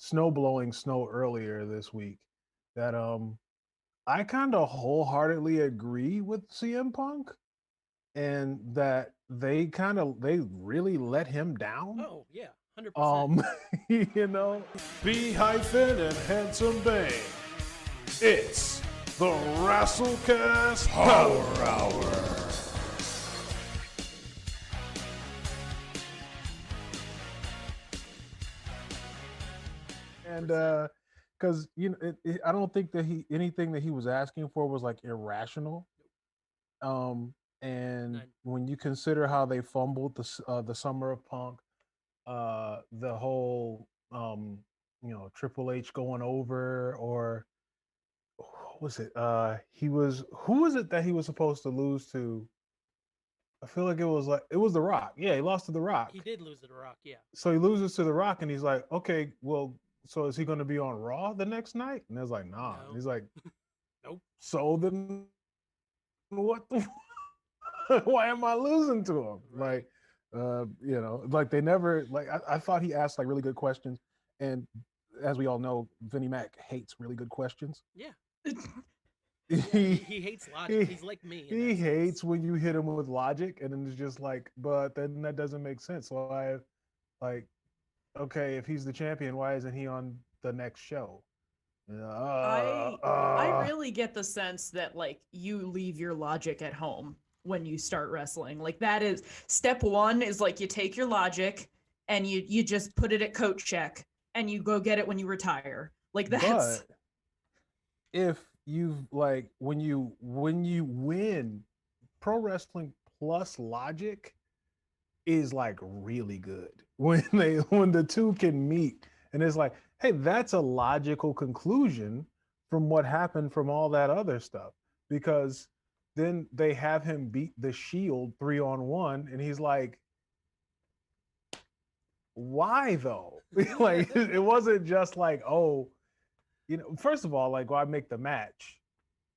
snow blowing snow earlier this week that I kind of wholeheartedly agree with CM Punk and that they really let him down. Oh yeah, 100%. Um, you know, B hyphen and Handsome Bane. It's the Rasslecast Power Hour. And because I don't think that anything that he was asking for was like irrational. And None. when you consider how they fumbled the Summer of Punk, the whole Triple H going over, or what was it? He was who was it that he was supposed to lose to? I feel like it was The Rock. Yeah, he lost to The Rock. He did lose to The Rock, yeah. So he loses to The Rock, and he's like, okay, well, so is he going to be on Raw the next night? And it's like, nah. No. And he's like, Nope. So then, what the? Why am I losing to him? Right. Like, like they never like. I thought he asked like really good questions, and as we all know, Vinnie Mac hates really good questions. Yeah. he He hates logic. He's like me. He hates when you hit him with logic, and then it's just like, but then that doesn't make sense. So I like, okay, if he's the champion, why isn't he on the next show? I really get the sense that like you leave your logic at home when you start wrestling. Like that is step one is like you take your logic and you just put it at coat check and you go get it when you retire. Like that's. But if you've like when you win, pro wrestling plus logic is like really good when the two can meet, and it's like, hey, that's a logical conclusion from what happened from all that other stuff, because then they have him beat the Shield 3-on-1, and he's like, why though? Like it wasn't just like, oh, first of all, like, why make the match?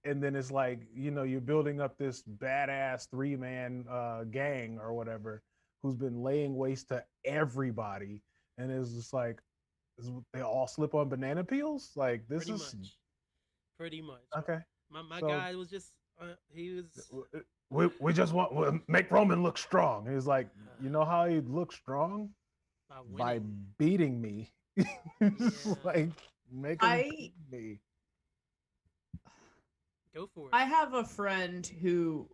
And then it's like, you're building up this badass 3-man gang or whatever who's been laying waste to everybody, and it's just like, they all slip on banana peels. Like this pretty much. Okay. My guy was just he was. We just want to make Roman look strong. He's like, you know how he looks strong? By beating me. Like, make him beat me. Go for it. I have a friend who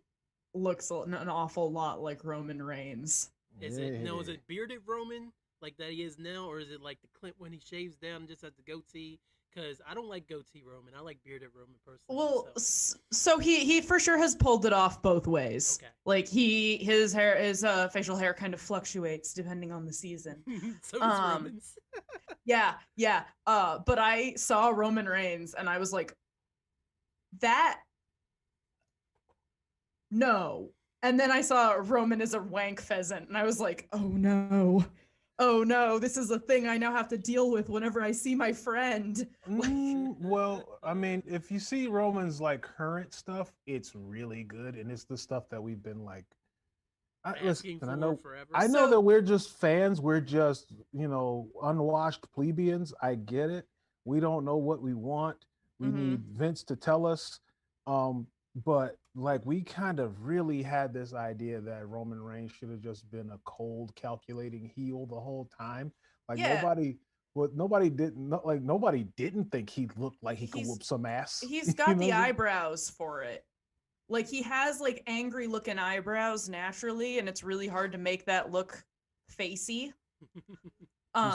looks an awful lot like Roman Reigns. Is it bearded Roman like that he is now, or is it like the Clint when he shaves down and just has the goatee? Because I don't like goatee Roman. I like bearded Roman personally. Well, so he for sure has pulled it off both ways. Okay. Like his facial hair kind of fluctuates depending on the season. So does Roman's. Yeah. But I saw Roman Reigns and I was like, no. And then I saw Roman as a wank pheasant, and I was like, oh no, this is a thing I now have to deal with whenever I see my friend. Well, I mean, if you see Roman's like current stuff, it's really good, and it's the stuff that we've been like asking for forever. I know that we're just fans, we're just, unwashed plebeians. I get it. We don't know what we want. We need Vince to tell us. But like, we kind of really had this idea that Roman Reigns should have just been a cold, calculating heel the whole time. Like nobody didn't think he looked like he could whoop some ass. He's got the eyebrows for it. Like he has like angry looking eyebrows naturally, and it's really hard to make that look facey.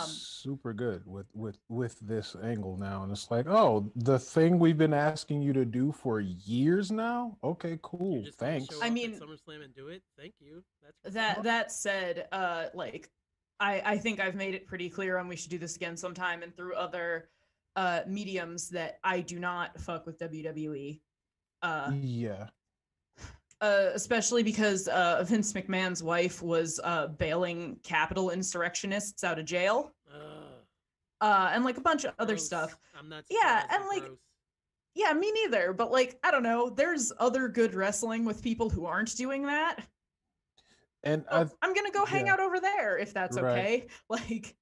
Super good with this angle now, and it's like, oh, the thing we've been asking you to do for years now. Okay, cool, thanks. I mean, SummerSlam and do it. Thank you. That said, like I think I've made it pretty clear, and we should do this again sometime and through other mediums, that I do not fuck with WWE. Yeah. Especially because Vince McMahon's wife was bailing Capitol insurrectionists out of jail, and like a bunch of other stuff. I'm not. Yeah, and like, yeah, me neither. But like, I don't know. There's other good wrestling with people who aren't doing that. And so I'm gonna go hang out over there if that's okay. Like,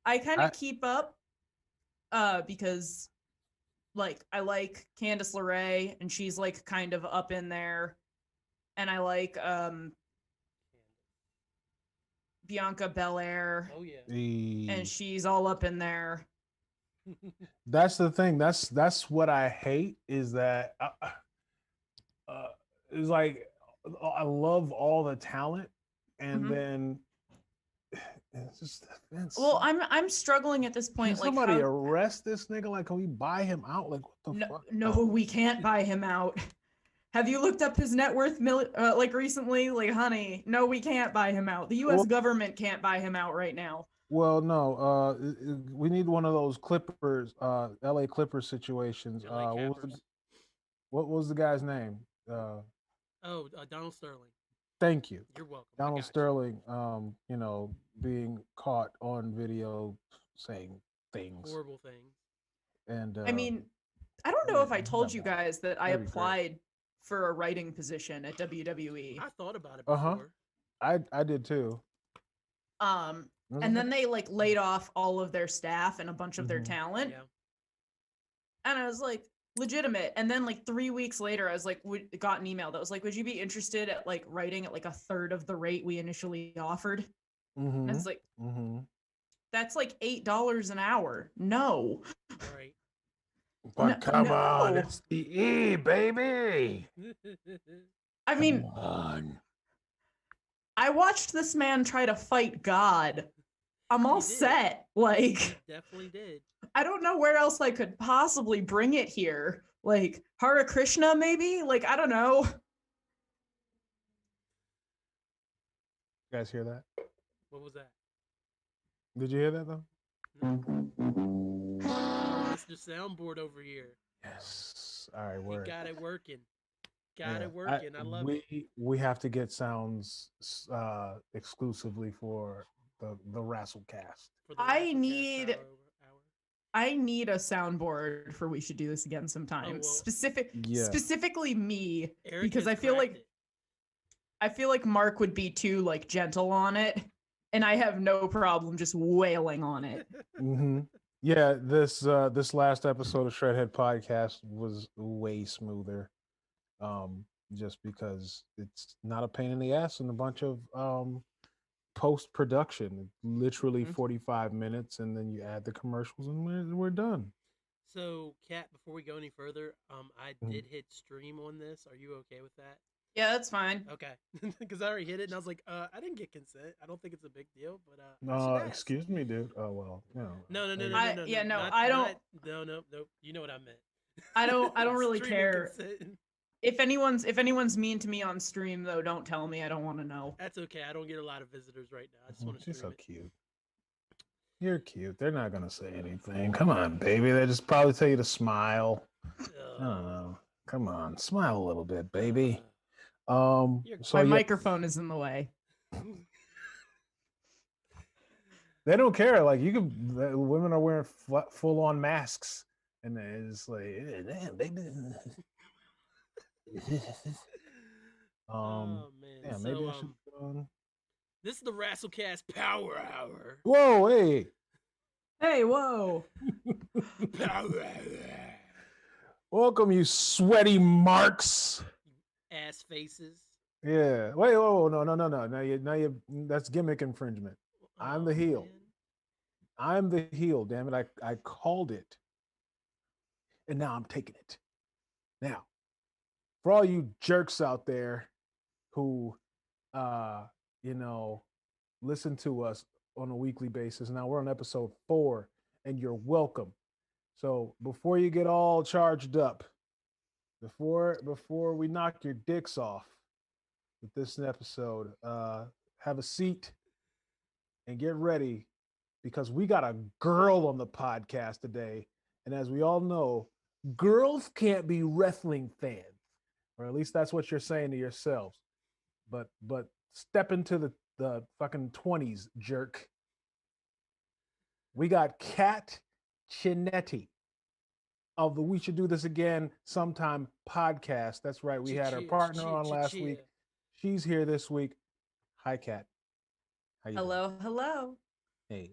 I kind of keep up because like I like Candice LeRae and she's like kind of up in there, and I like Bianca Belair. Oh yeah. And she's all up in there. That's the thing. That's what I hate is that it's like I love all the talent, and then it's just well, I'm struggling at this point. Can like somebody arrest this nigga? Like, can we buy him out? Like, what the fuck? No, we can't buy him out. Have you looked up his net worth like recently? Like, honey, no, we can't buy him out. The U.S. government can't buy him out right now. Well, no, we need one of those Clippers, LA Clippers situations. What was the guy's name? Donald Sterling. Thank you. You're welcome. Donald Sterling, you know, being caught on video saying things. Horrible things. And I mean, I don't know if I told you guys that I applied for a writing position at WWE. I thought about it before. I did too. And then they like laid off all of their staff and a bunch of their talent. Yeah. And I was like, legitimate. And then like 3 weeks later, I was like, got an email that was like, would you be interested at like writing at like a third of the rate we initially offered? And I was like, that's like $8 an hour. No. Right. But come on, it's the E, baby. I mean, I watched this man try to fight God. I'm all set. Like, definitely did. I don't know where else I could possibly bring it here. Like Hare Krishna, maybe? Like, I don't know. You guys hear that? What was that? Did you hear that though? Mr. Soundboard over here. Yes. All right, word. You got it working. Got it working. I love it. We have to get sounds exclusively for the Rasslecast. I need a soundboard for We Should Do This Again sometime. Specifically me, Eric because I feel like Mark would be too like gentle on it, and I have no problem just wailing on it. Yeah, this last episode of Shredhead Podcast was way smoother. Just because it's not a pain in the ass and a bunch of post production, literally 45 minutes, and then you add the commercials and we're done. So, Kat, before we go any further, I did hit stream on this. Are you okay with that? Yeah, that's fine. Okay, because I already hit it, and I was like, I didn't get consent. I don't think it's a big deal, but excuse me, dude. Oh well, no. No. You know what I meant. I don't really care. If anyone's mean to me on stream, though, don't tell me. I don't want to know. That's okay. I don't get a lot of visitors right now. I just want to stream. She's so cute. You're cute. They're not gonna say anything. Come on, baby. They just probably tell you to smile. I don't know. Come on, smile a little bit, baby. So my microphone is in the way. They don't care. Like women are wearing full on masks, and it's like, damn, baby. Oh man. Yeah, maybe I should. This is the Rasslecast Power Hour. Whoa, hey. Hey, whoa. Power Hour. Welcome, you sweaty marks. Ass faces. Yeah. Wait, whoa, no. Now you that's gimmick infringement. I'm the heel. Man. I'm the heel, damn it. I called it. And now I'm taking it. Now, for all you jerks out there who listen to us on a weekly basis. Now we're on episode 4, and you're welcome. So before you get all charged up, before we knock your dicks off with this episode, have a seat and get ready, because we got a girl on the podcast today. And as we all know, girls can't be wrestling fans, or at least that's what you're saying to yourselves. But step into the fucking 20s, jerk. We got Kat Chinetti of the We Should Do This Again Sometime podcast. That's right. We had our partner on last week. She's here this week. Hi, Kat. Hello. Hey.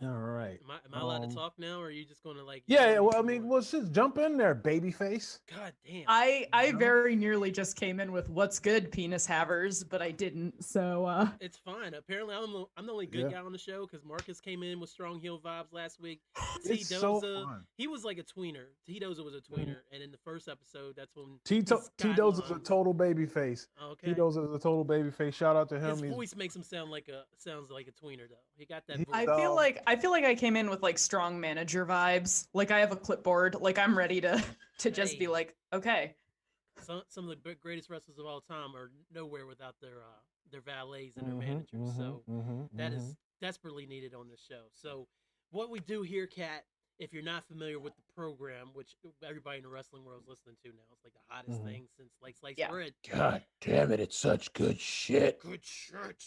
All right. Am I allowed allowed to talk now, or are you just going to like? Yeah, yell well, I some mean, more? well, just jump in there, babyface. God damn. I very nearly just came in with "What's good, penis havers," but I didn't. So It's fine. Apparently, I'm the only good guy on the show because Marcus came in with strong heel vibes last week. It's so fun. He was like a tweener. T Doza was a tweener, and in the first episode, that's when Tito's is a total babyface. Okay. Tito's is a total babyface. Shout out to him. His voice makes him sounds like a tweener though. He got that voice. I feel like I came in with like strong manager vibes. Like I have a clipboard. Like I'm ready to just be like, okay. Some of the greatest wrestlers of all time are nowhere without their valets and their managers. So that is desperately needed on this show. So what we do here, Kat, if you're not familiar with the program, which everybody in the wrestling world is listening to now, it's like the hottest thing since like sliced bread. God damn it, it's such good shit. Good shit.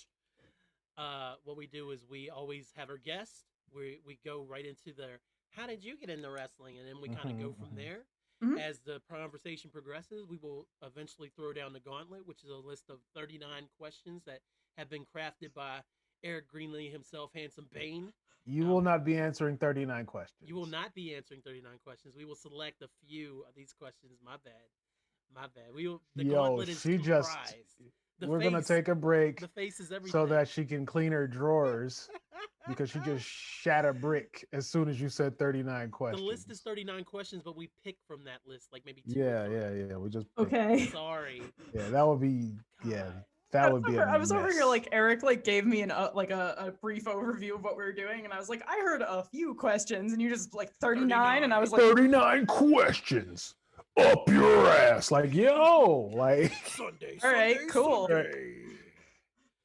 What we do is we always have our guests. We go right into their how did you get into wrestling, and then we kind of go from there. As the conversation progresses, we will eventually throw down the gauntlet, which is a list of 39 questions that have been crafted by Eric Greenlee himself, Handsome Bane. You will not be answering 39 questions. You will not be answering 39 questions. We will select a few of these questions. My bad. The gauntlet is comprised. We're going to take a break the face is everything. So that she can clean her drawers because she just shat a brick as soon as you said 39 questions. The list is 39 questions, but we pick from that list like maybe two. Yeah. We just okay. Sorry. Yeah, that would be That would be. I was over here like Eric like gave me a brief overview of what we were doing, and I was like, I heard a few questions, and you just like 39, and I was like 39 questions up your ass, like yo, like Sunday. All right, cool. Sunday.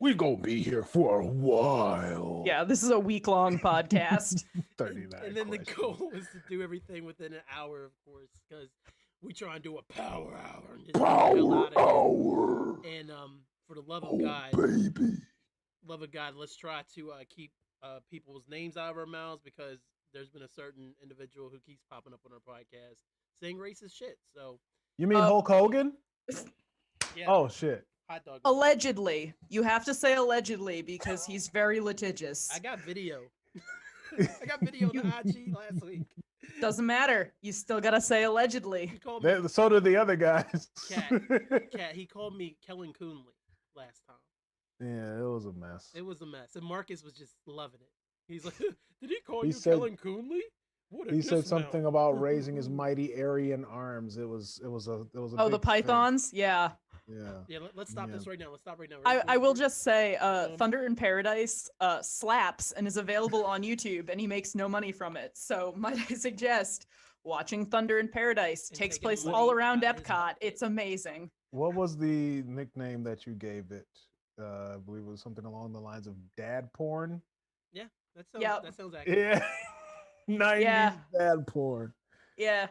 We gonna be here for a while. Yeah, this is a week-long podcast. 39. And then questions. the goal is to do everything within an hour, of course, because we try and do a power hour. And just Power hour. And for the love of God, let's try to keep people's names out of our mouths, because there's been a certain individual who keeps popping up on our podcast saying racist shit. So you mean Hulk Hogan? Yeah. Oh shit. Hot dog. Allegedly, you have to say allegedly because he's very litigious. I got video. I got video on the IG last week. Doesn't matter. You still gotta say allegedly. He called me, So did the other guys. Kat, he called me Kellen Coonley last time. Yeah, it was a mess. It was a mess, and Marcus was just loving it. He's like, "Did he call you Kellen Coonley?" He said something about raising his mighty Aryan arms. It was a Oh, the pythons? Thing. Yeah. Yeah, let's stop this right now. Let's stop right now. I will just say, Thunder in Paradise slaps and is available on YouTube, and he makes no money from it. So might I suggest watching Thunder in Paradise. Takes place all around Epcot. It's amazing. What was the nickname that you gave it? I believe it was something along the lines of dad porn. Yeah, that sounds accurate. Yeah. 90s dad porn. Yeah.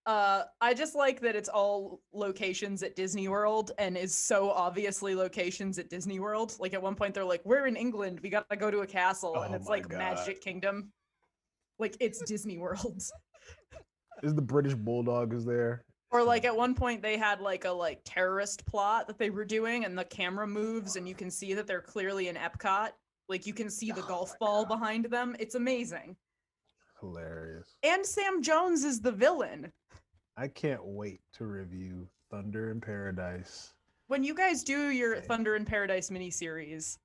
I just like that it's all locations at Disney World and is so obviously locations at Disney World. Like at one point they're like, we're in England, we gotta go to a castle, and it's like God. Magic Kingdom. Like it's Disney World. Is the British Bulldog is there? Or like at one point they had like a terrorist plot that they were doing, and the camera moves and you can see that they're clearly in Epcot. Like you can see the golf ball behind them. It's amazing. Hilarious. And Sam Jones is the villain. I can't wait to review Thunder in Paradise. When you guys do your Thunder in Paradise miniseries,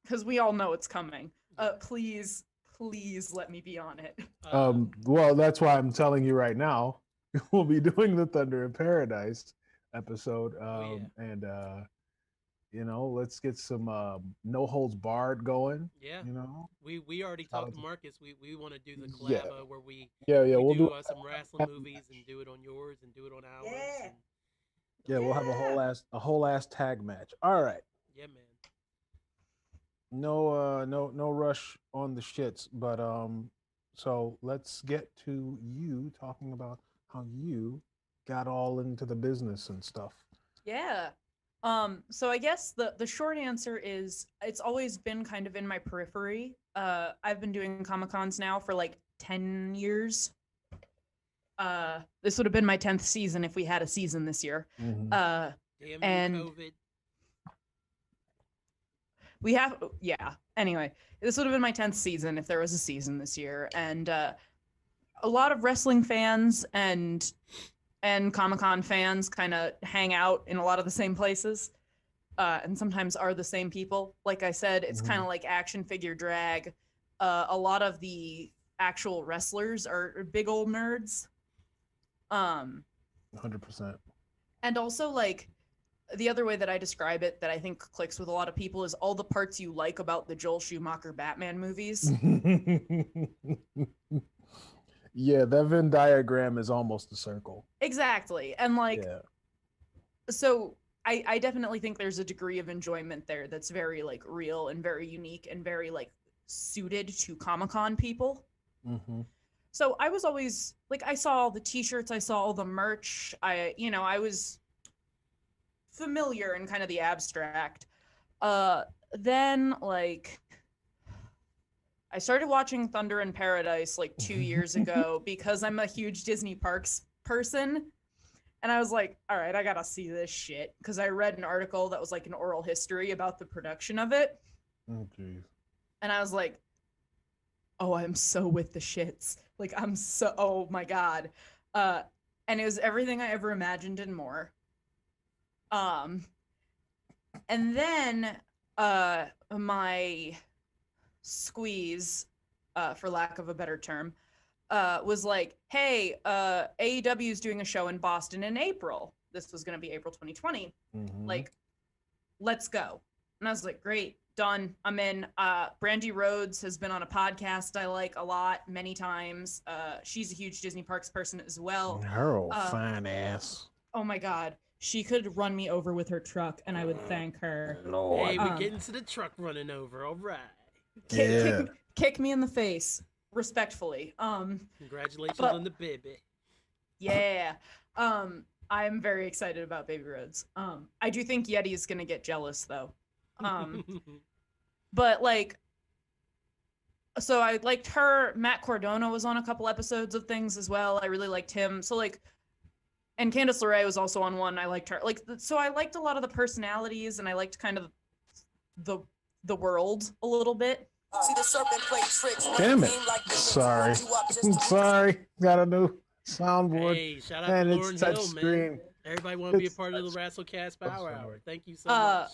because we all know it's coming, please let me be on it. Well, that's why I'm telling you right now. We'll be doing the Thunder in Paradise episode. And let's get some no holds barred going. Yeah. We already talked to Marcus. We want to do the collab where we we'll do some wrestling movies and do it on yours and do it on ours. Yeah, we'll have a whole ass tag match. All right. Yeah, man. No rush on the shits, but so let's get to you talking about how you got all into the business and stuff. Yeah. So I guess the short answer is it's always been kind of in my periphery. I've been doing Comic-Cons now for like 10 years. This would have been my 10th season if we had a season this year. Damn and COVID. Anyway, this would have been my 10th season if there was a season this year, and a lot of wrestling fans and Comic-Con fans kind of hang out in a lot of the same places, and sometimes are the same people. Like I said, it's kind of like action figure drag. A lot of the actual wrestlers are big old nerds. 100%. And also, like, the other way that I describe it that I think clicks with a lot of people is all the parts you like about the Joel Schumacher Batman movies. Yeah, that Venn diagram is almost a circle. Exactly. And like, so I definitely think there's a degree of enjoyment there that's very like real and very unique and very like suited to Comic-Con people. So I was always like, I saw all the t-shirts, I saw all the merch. I was familiar in kind of the abstract. Then like I started watching Thunder in Paradise like 2 years ago because I'm a huge Disney Parks person. And I was like, all right, I gotta see this shit. Because I read an article that was like an oral history about the production of it. Oh, geez. And I was like, oh, I'm so with the shits. Like, oh my God. And it was everything I ever imagined and more. And then my squeeze, for lack of a better term, was like, hey, AEW is doing a show in Boston in April. This was going to be April 2020. Like, let's go. And I was like, great, done. I'm in. Brandy Rhodes has been on a podcast I like a lot, many times. She's a huge Disney Parks person as well. Her old fine ass. Oh my God. She could run me over with her truck and I would thank her. Lord. Hey, we're getting to the truck running over. All right. Kick me in the face. Respectfully. Congratulations on the baby. Yeah. I'm very excited about Baby Rhodes. I do think Yeti is gonna get jealous though. But like, so I liked her. Matt Cardona was on a couple episodes of things as well. I really liked him. So like, and Candice LeRae was also on one. I liked her. Like, so I liked a lot of the personalities, and I liked kind of the world a little bit. See the serpent play tricks. Damn it. Sorry. Sorry. Got a new soundboard. Hey, shout out to Lauren Hill, man. Everybody want to be a part of the Rasslecast Power Hour. Thank you so much.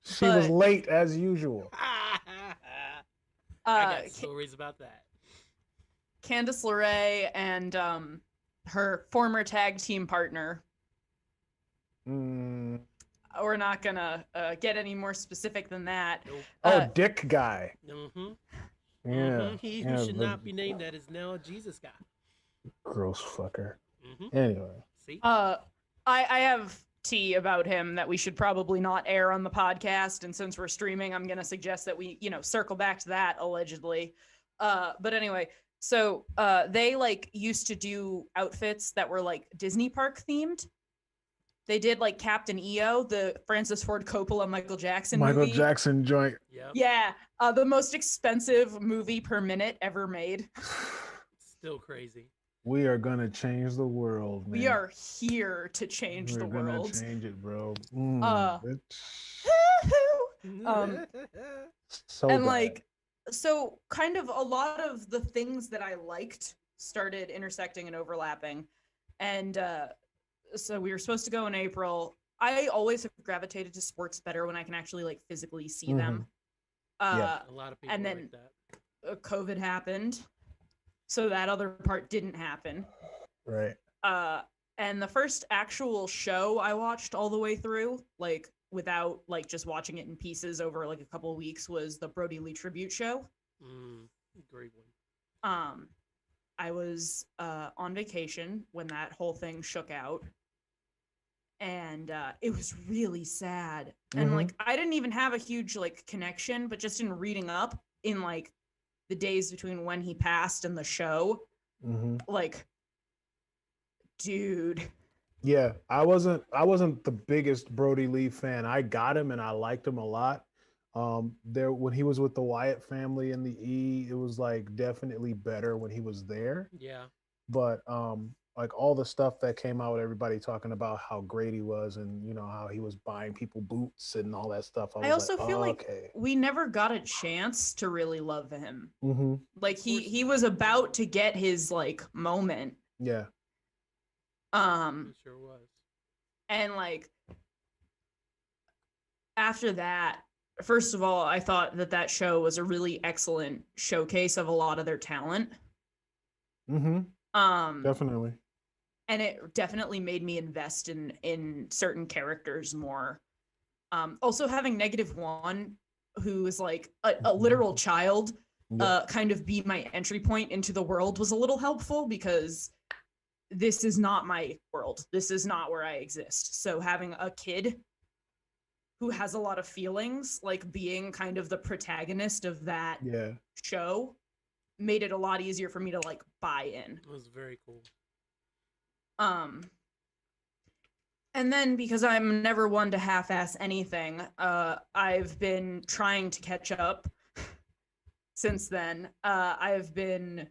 She was late as usual. I got stories about that. Candice LeRae and her former tag team partner. We're not gonna get any more specific than that. Nope. Dick guy. Yeah. He who should not be named that is now a Jesus guy. Gross fucker. Anyway. See? I have tea about him that we should probably not air on the podcast, and since we're streaming, I'm gonna suggest that we, circle back to that allegedly. But anyway, so they like used to do outfits that were like Disney park themed. They did like Captain EO, the Francis Ford Coppola Michael Jackson movie. Jackson joint. Yep. Yeah, the most expensive movie per minute ever made. Still crazy. We are gonna change the world, man. We are here to change the world. We're gonna change it, bro. So and bad. like, so kind of a lot of the things that I liked started intersecting and overlapping. And so we were supposed to go in April. I always have gravitated to sports better when I can actually like physically see them. A lot of people and then like that. COVID happened. So that other part didn't happen. Right. And the first actual show I watched all the way through, like without like just watching it in pieces over like a couple of weeks, was the Brody Lee tribute show. Great one. I was on vacation when that whole thing shook out. And it was really sad. And like, I didn't even have a huge like connection, but just in reading up in like the days between when he passed and the show, like, dude. Yeah, I wasn't the biggest Brody Lee fan. I got him and I liked him a lot. There when he was with the Wyatt family in the E, it was like definitely better when he was there. Yeah. But like all the stuff that came out, everybody talking about how great he was, and you know how he was buying people boots and all that stuff. I was also like, feel oh, like okay. we never got a chance to really love him. Mm-hmm. Like he was about to get his like moment. Yeah. It sure was. And like after that, first of all, I thought that show was a really excellent showcase of a lot of their talent. Mm-hmm. Definitely. And it definitely made me invest in certain characters more. Also having -1, who is like a literal child, kind of be my entry point into the world was a little helpful, because this is not my world. This is not where I exist. So having a kid who has a lot of feelings, like being kind of the protagonist of that show, made it a lot easier for me to like buy in. It was very cool. And then because I'm never one to half-ass anything, I've been trying to catch up since then. I've been,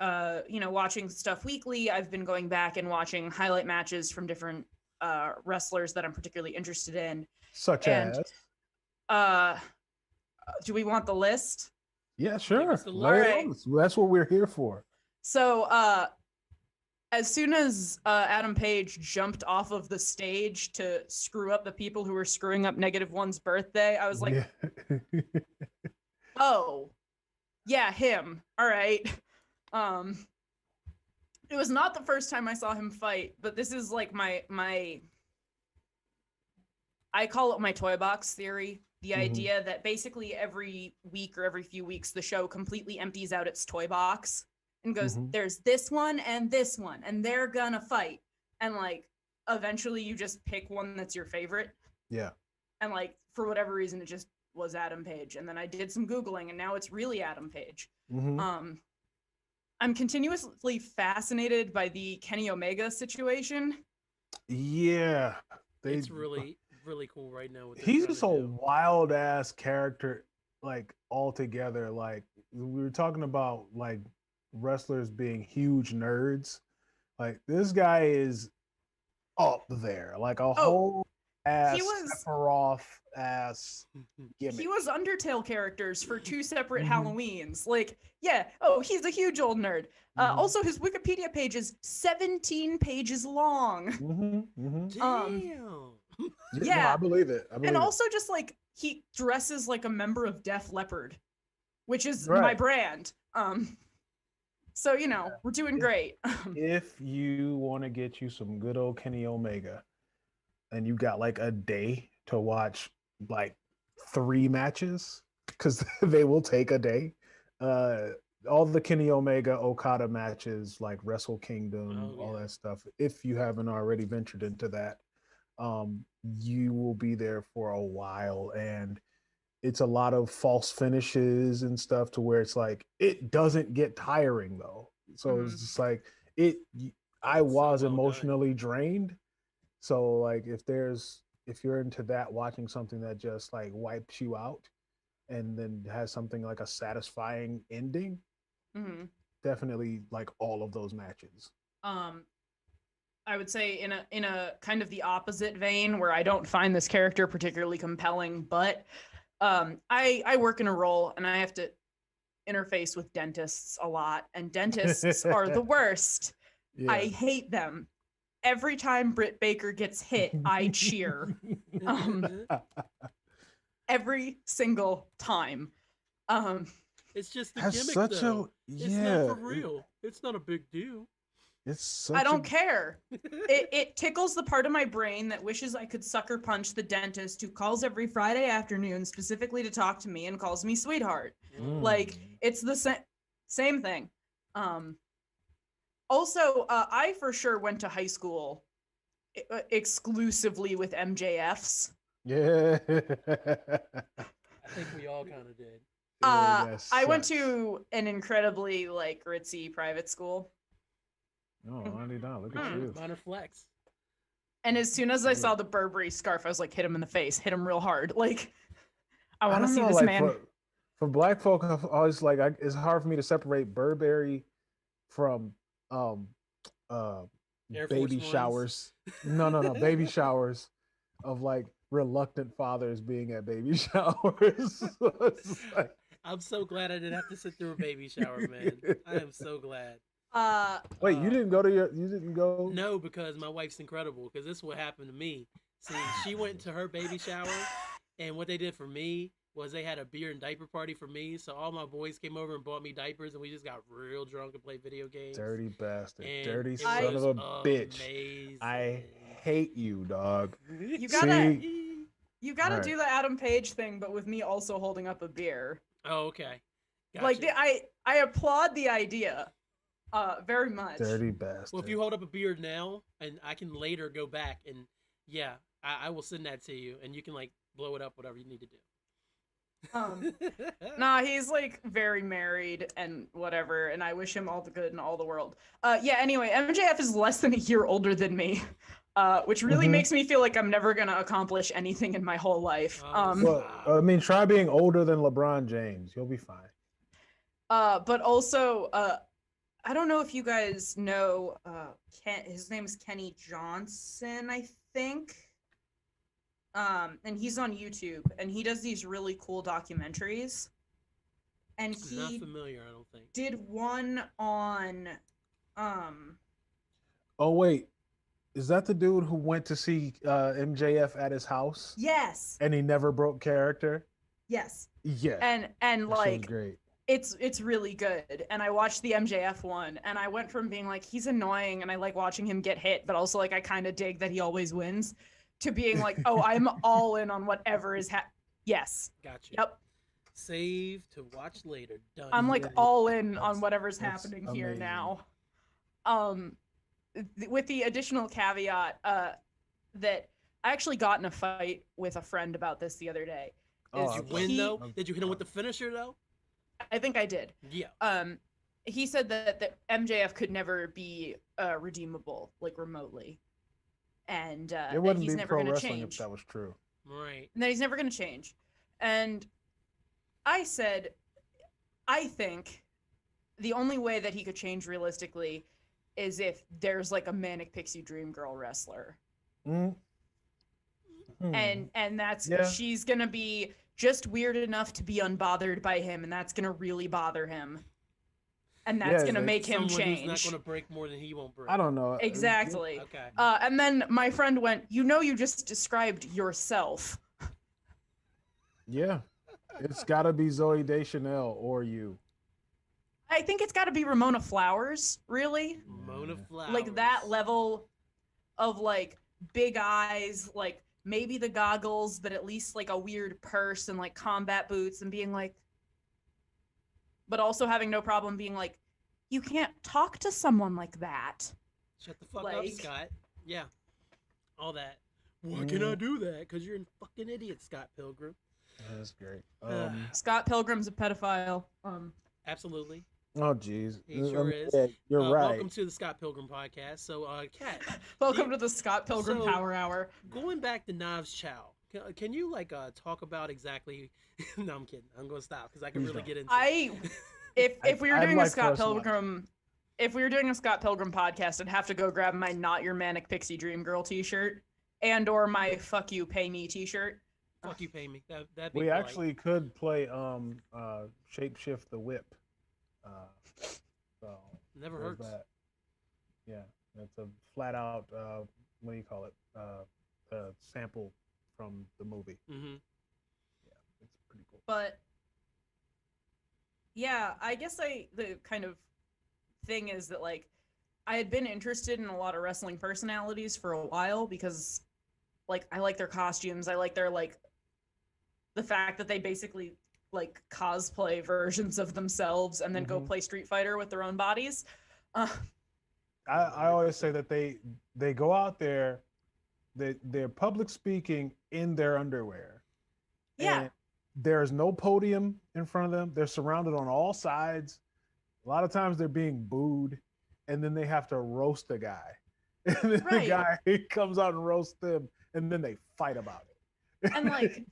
watching stuff weekly. I've been going back and watching highlight matches from different wrestlers that I'm particularly interested in. Such as? Do we want the list? Yeah, sure. Right. That's what we're here for. So, as soon as Adam Page jumped off of the stage to screw up the people who were screwing up -1's birthday, I was like, oh, yeah, him. All right. It was not the first time I saw him fight, but this is like my I call it my toy box theory. The idea that basically every week or every few weeks, the show completely empties out its toy box and goes, there's this one, and they're gonna fight. And like, eventually you just pick one that's your favorite. Yeah. And like, for whatever reason, it just was Adam Page. And then I did some Googling, and now it's really Adam Page. I'm continuously fascinated by the Kenny Omega situation. Yeah. It's really cool right now. He's just a wild ass character, like altogether. Like we were talking about, like wrestlers being huge nerds. Like this guy is up there, like a whole ass Sephiroth ass gimmick. He was Undertale characters for 2 separate Halloweens. Like, he's a huge old nerd. Also, his Wikipedia page is 17 pages long. Damn. No, I believe it. And also just like he dresses like a member of Def Leppard, which is my brand. So we're doing great. If you want to get you some good old Kenny Omega, and you got like a day to watch like 3 matches, because they will take a day. All the Kenny Omega Okada matches, like Wrestle Kingdom, all that stuff. If you haven't already ventured into that, you will be there for a while, and it's a lot of false finishes and stuff, to where it's like it doesn't get tiring though. So it's just like I was emotionally drained. So like if you're into that, watching something that just like wipes you out and then has something like a satisfying ending, definitely like all of those matches. I would say in a kind of the opposite vein, where I don't find this character particularly compelling, but I work in a role and I have to interface with dentists a lot, and dentists are the worst. I hate them. Every time Britt Baker gets hit, I cheer. Every single time. It's just a gimmick, though. It's not for real. It's not a big deal. I don't care. It tickles the part of my brain that wishes I could sucker punch the dentist who calls every Friday afternoon specifically to talk to me and calls me sweetheart. Like, it's the same thing. Also, I for sure went to high school exclusively with MJFs. Yeah. I think we all kind of did. I went to an incredibly like ritzy private school. No, I did not. Look at you. Minor flex. And as soon as I saw the Burberry scarf, I was like, hit him in the face, hit him real hard. Like, I want to see this man. For black folk, I always like, it's hard for me to separate Burberry from Air baby Force showers. No, baby showers of like reluctant fathers being at baby showers. It's like, I'm so glad I didn't have to sit through a baby shower, man. I am so glad. wait, you didn't go? No, because my wife's incredible. Because this is what happened to me. See, she went to her baby shower, and what they did for me was they had a beer and diaper party for me. So all my boys came over and bought me diapers, and we just got real drunk and played video games. Dirty bastard. And Dirty it son of a was bitch. amazing. I hate you, dog. You gotta See? do the Adam Page thing, but with me also holding up a beer. Oh, okay. Gotcha. Like I applaud the idea, very much. Dirty bastard. Well, if you hold up a beer now, and I can later go back and yeah, I will send that to you, and you can like blow it up, whatever you need to do. Nah, he's like very married and whatever, and I wish him all the good in all the world. Yeah, anyway, MJF is less than a year older than me, which really makes me feel like I'm never gonna accomplish anything in my whole life. Well, I mean, try being older than LeBron James. You'll be fine. But also, I don't know if you guys know, his name is Kenny Johnson, I think. And he's on YouTube, and he does these really cool documentaries. And he not familiar, I don't think. did one on Oh wait, is that the dude who went to see MJF at his house? Yes. And he never broke character? Yes. Yeah. And that shit was like great. it's really good. And I watched the MJF one, and I went from being like, he's annoying and I like watching him get hit, but also like I kind of dig that he always wins, to being like, oh, I'm all in on whatever is yes. Gotcha. Yep. Save to watch later. Done. I'm like all in on That's- whatever's that's happening here amazing. now. With the additional caveat that I actually got in a fight with a friend about this the other day. Oh, Did you okay. win though? Did you hit him with the finisher though? I think I did. Yeah. He said that MJF could never be redeemable, like remotely, and It that wouldn't he's be never pro going to wrestling change. if that was true. Right. And that he's never going to change. And I said, I think the only way that he could change realistically is if there's like a manic pixie dream girl wrestler. Mm. And that's Yeah. she's gonna be just weird enough to be unbothered by him, and that's gonna really bother him, and that's Yeah, gonna like make him Someone who's change. not going to break more than he won't break. I don't know. Exactly. Okay. And then my friend went, you just described yourself. Yeah. It's got to be Zoe Deschanel or you. I think it's got to be Ramona Flowers, really. Mona Flowers. Like that level of like big eyes, like maybe the goggles, but at least like a weird purse and like combat boots, and being like, but also having no problem being like, you can't talk to someone like that. Shut the fuck up, like- Scott. Yeah. All that. Why can I do that? Because you're a fucking idiot, Scott Pilgrim. That's great. Scott Pilgrim's a pedophile. Absolutely. Oh, geez. He sure is. Yeah, you're right. Welcome to the Scott Pilgrim podcast. So, Kat, Welcome to the Scott Pilgrim So- Power Hour. going back to Knives Chow, can you like talk about exactly? No, I'm kidding. I'm gonna stop because I can Please really don't. get into. If we were I'd doing like a Scott for us to watch. Pilgrim, if we were doing a Scott Pilgrim podcast, I'd have to go grab my Not Your Manic Pixie Dream Girl t-shirt and or my Fuck You Pay Me t-shirt. Fuck you, pay me. That'd be We polite. actually could play Shapeshift the Whip. So Never there's hurts. that. Yeah, it's a flat out what do you call it? Sample from the movie. Mm-hmm. It's pretty cool. But yeah, I guess the kind of thing is that like I had been interested in a lot of wrestling personalities for a while because like I like their costumes. I like their like the fact that they basically like cosplay versions of themselves and then go Mhm. play Street Fighter with their own bodies. I always say that they go out there, they're public speaking in their underwear. Yeah. And there's no podium in front of them. They're surrounded on all sides. A lot of times they're being booed, and then they have to roast the guy. And then Right. the guy comes out and roasts them, and then they fight about it. And like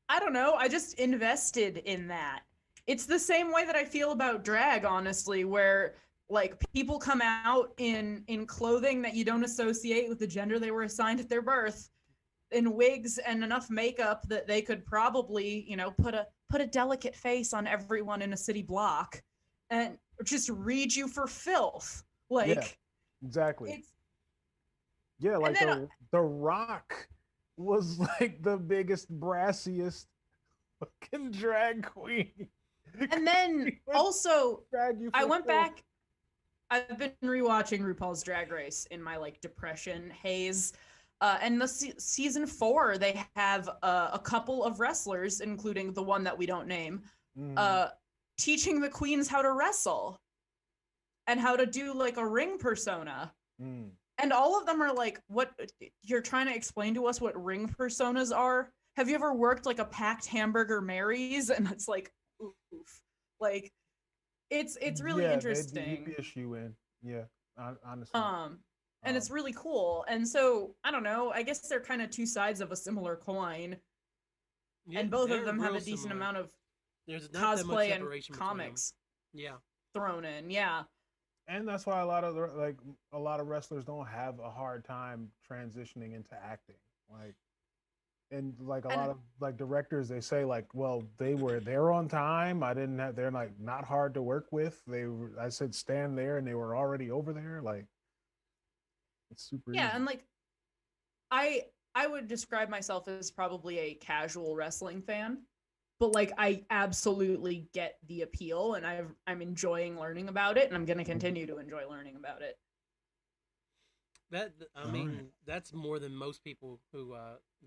I don't know, I just invested in that. It's the same way that I feel about drag, honestly, where Like people come out in clothing that you don't associate with the gender they were assigned at their birth, in wigs and enough makeup that they could probably, you know, put a delicate face on everyone in a city block and just read you for filth. Like, yeah, exactly. It's, yeah, like then, the Rock was like the biggest, brassiest fucking drag queen. and then also I went filth. back. I've been rewatching RuPaul's Drag Race in my like depression haze. And the season 4, they have a couple of wrestlers, including the one that we don't name, teaching the queens how to wrestle and how to do like a ring persona. And all of them are like, what you're trying to explain to us what ring personas are? Have you ever worked like a packed hamburger Mary's? And it's like, oof. Like, it's really interesting. They issue in. Yeah, honestly. And it's really cool. And so, I don't know, I guess they're kind of two sides of a similar coin. Yeah, and both of them have a decent amount of cosplay and comics thrown in. Yeah. And that's why a lot of wrestlers don't have a hard time transitioning into acting. Like, and like a lot of like directors, they say like, well, they were there on time. They're like not hard to work with. I said stand there and they were already over there. Like, it's super easy. And like I would describe myself as probably a casual wrestling fan, but like I absolutely get the appeal and I'm enjoying learning about it, and I'm going to continue to enjoy learning about it. That's more than most people who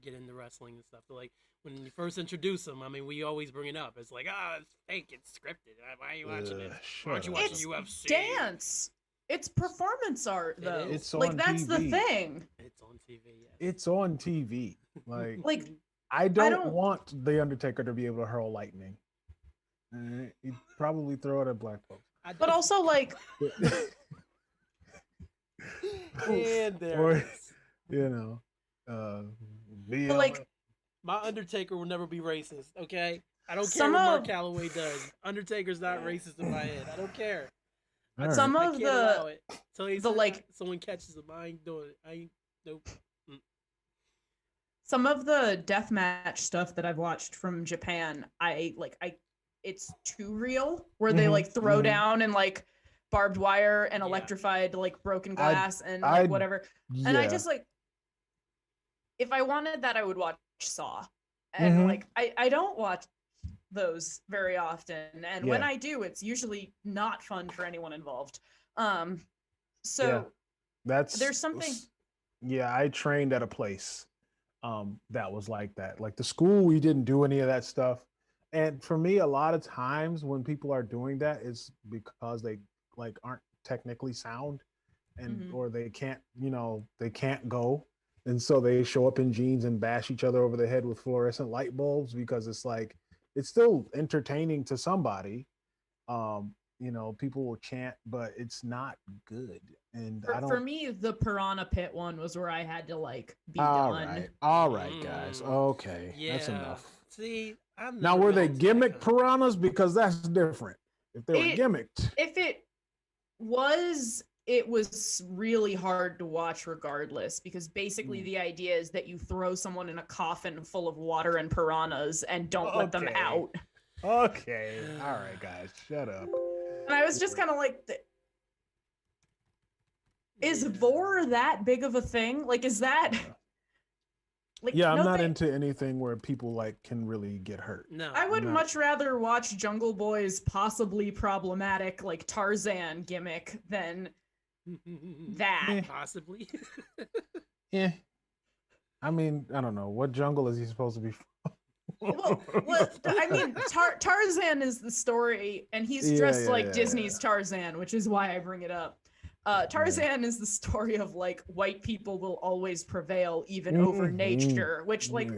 get into wrestling and stuff. Like when you first introduce them, I mean, we always bring it up. It's like, it's fake, it's scripted. Why are you watching it? Why aren't you watching UFC? Dance. It's performance art, though. It's like on that's TV. the thing. It's on TV. Yes. It's on TV. Like I don't want the Undertaker to be able to hurl lightning. He'd probably throw it at black folks. But also, like, and there or, it is. You know, but like my Undertaker will never be racist. Okay, I don't care what Mark Calloway does. Undertaker's not racist in my head. I don't care. Right. Some of the someone catches him. I ain't doing it. I ain't nope. Some of the deathmatch stuff that I've watched from Japan, it's too real. Where they like throw down and like barbed wire and electrified like broken glass and like whatever. Yeah. And I just like, if I wanted that, I would watch Saw. And like I don't watch those very often, and when I do, it's usually not fun for anyone involved. There's something. Yeah, I trained at a place that was like that. Like the school, we didn't do any of that stuff. And for me, a lot of times when people are doing that, it's because they like aren't technically sound, and or they can't go. And so they show up in jeans and bash each other over the head with fluorescent light bulbs, because it's like, it's still entertaining to somebody. People will chant, but it's not good. And for me, the Piranha Pit one was where I had to like be done. All right, guys. Okay, that's enough. See, now were they gimmick piranhas? Because that's different. If they were gimmicked, if it was really hard to watch regardless, because basically the idea is that you throw someone in a coffin full of water and piranhas and don't let them out. Okay. All right, guys, shut up. And I was just kind of like, is vor that big of a thing? Like, is that... Like, I'm not into anything where people like can really get hurt. No, I would much rather watch Jungle Boy's possibly problematic like Tarzan gimmick than that. Possibly. Yeah. I mean, I don't know. What jungle is he supposed to be from? well, I mean, Tarzan is the story, and he's dressed like Disney's Tarzan, which is why I bring it up. Tarzan is the story of like white people will always prevail even over nature, which like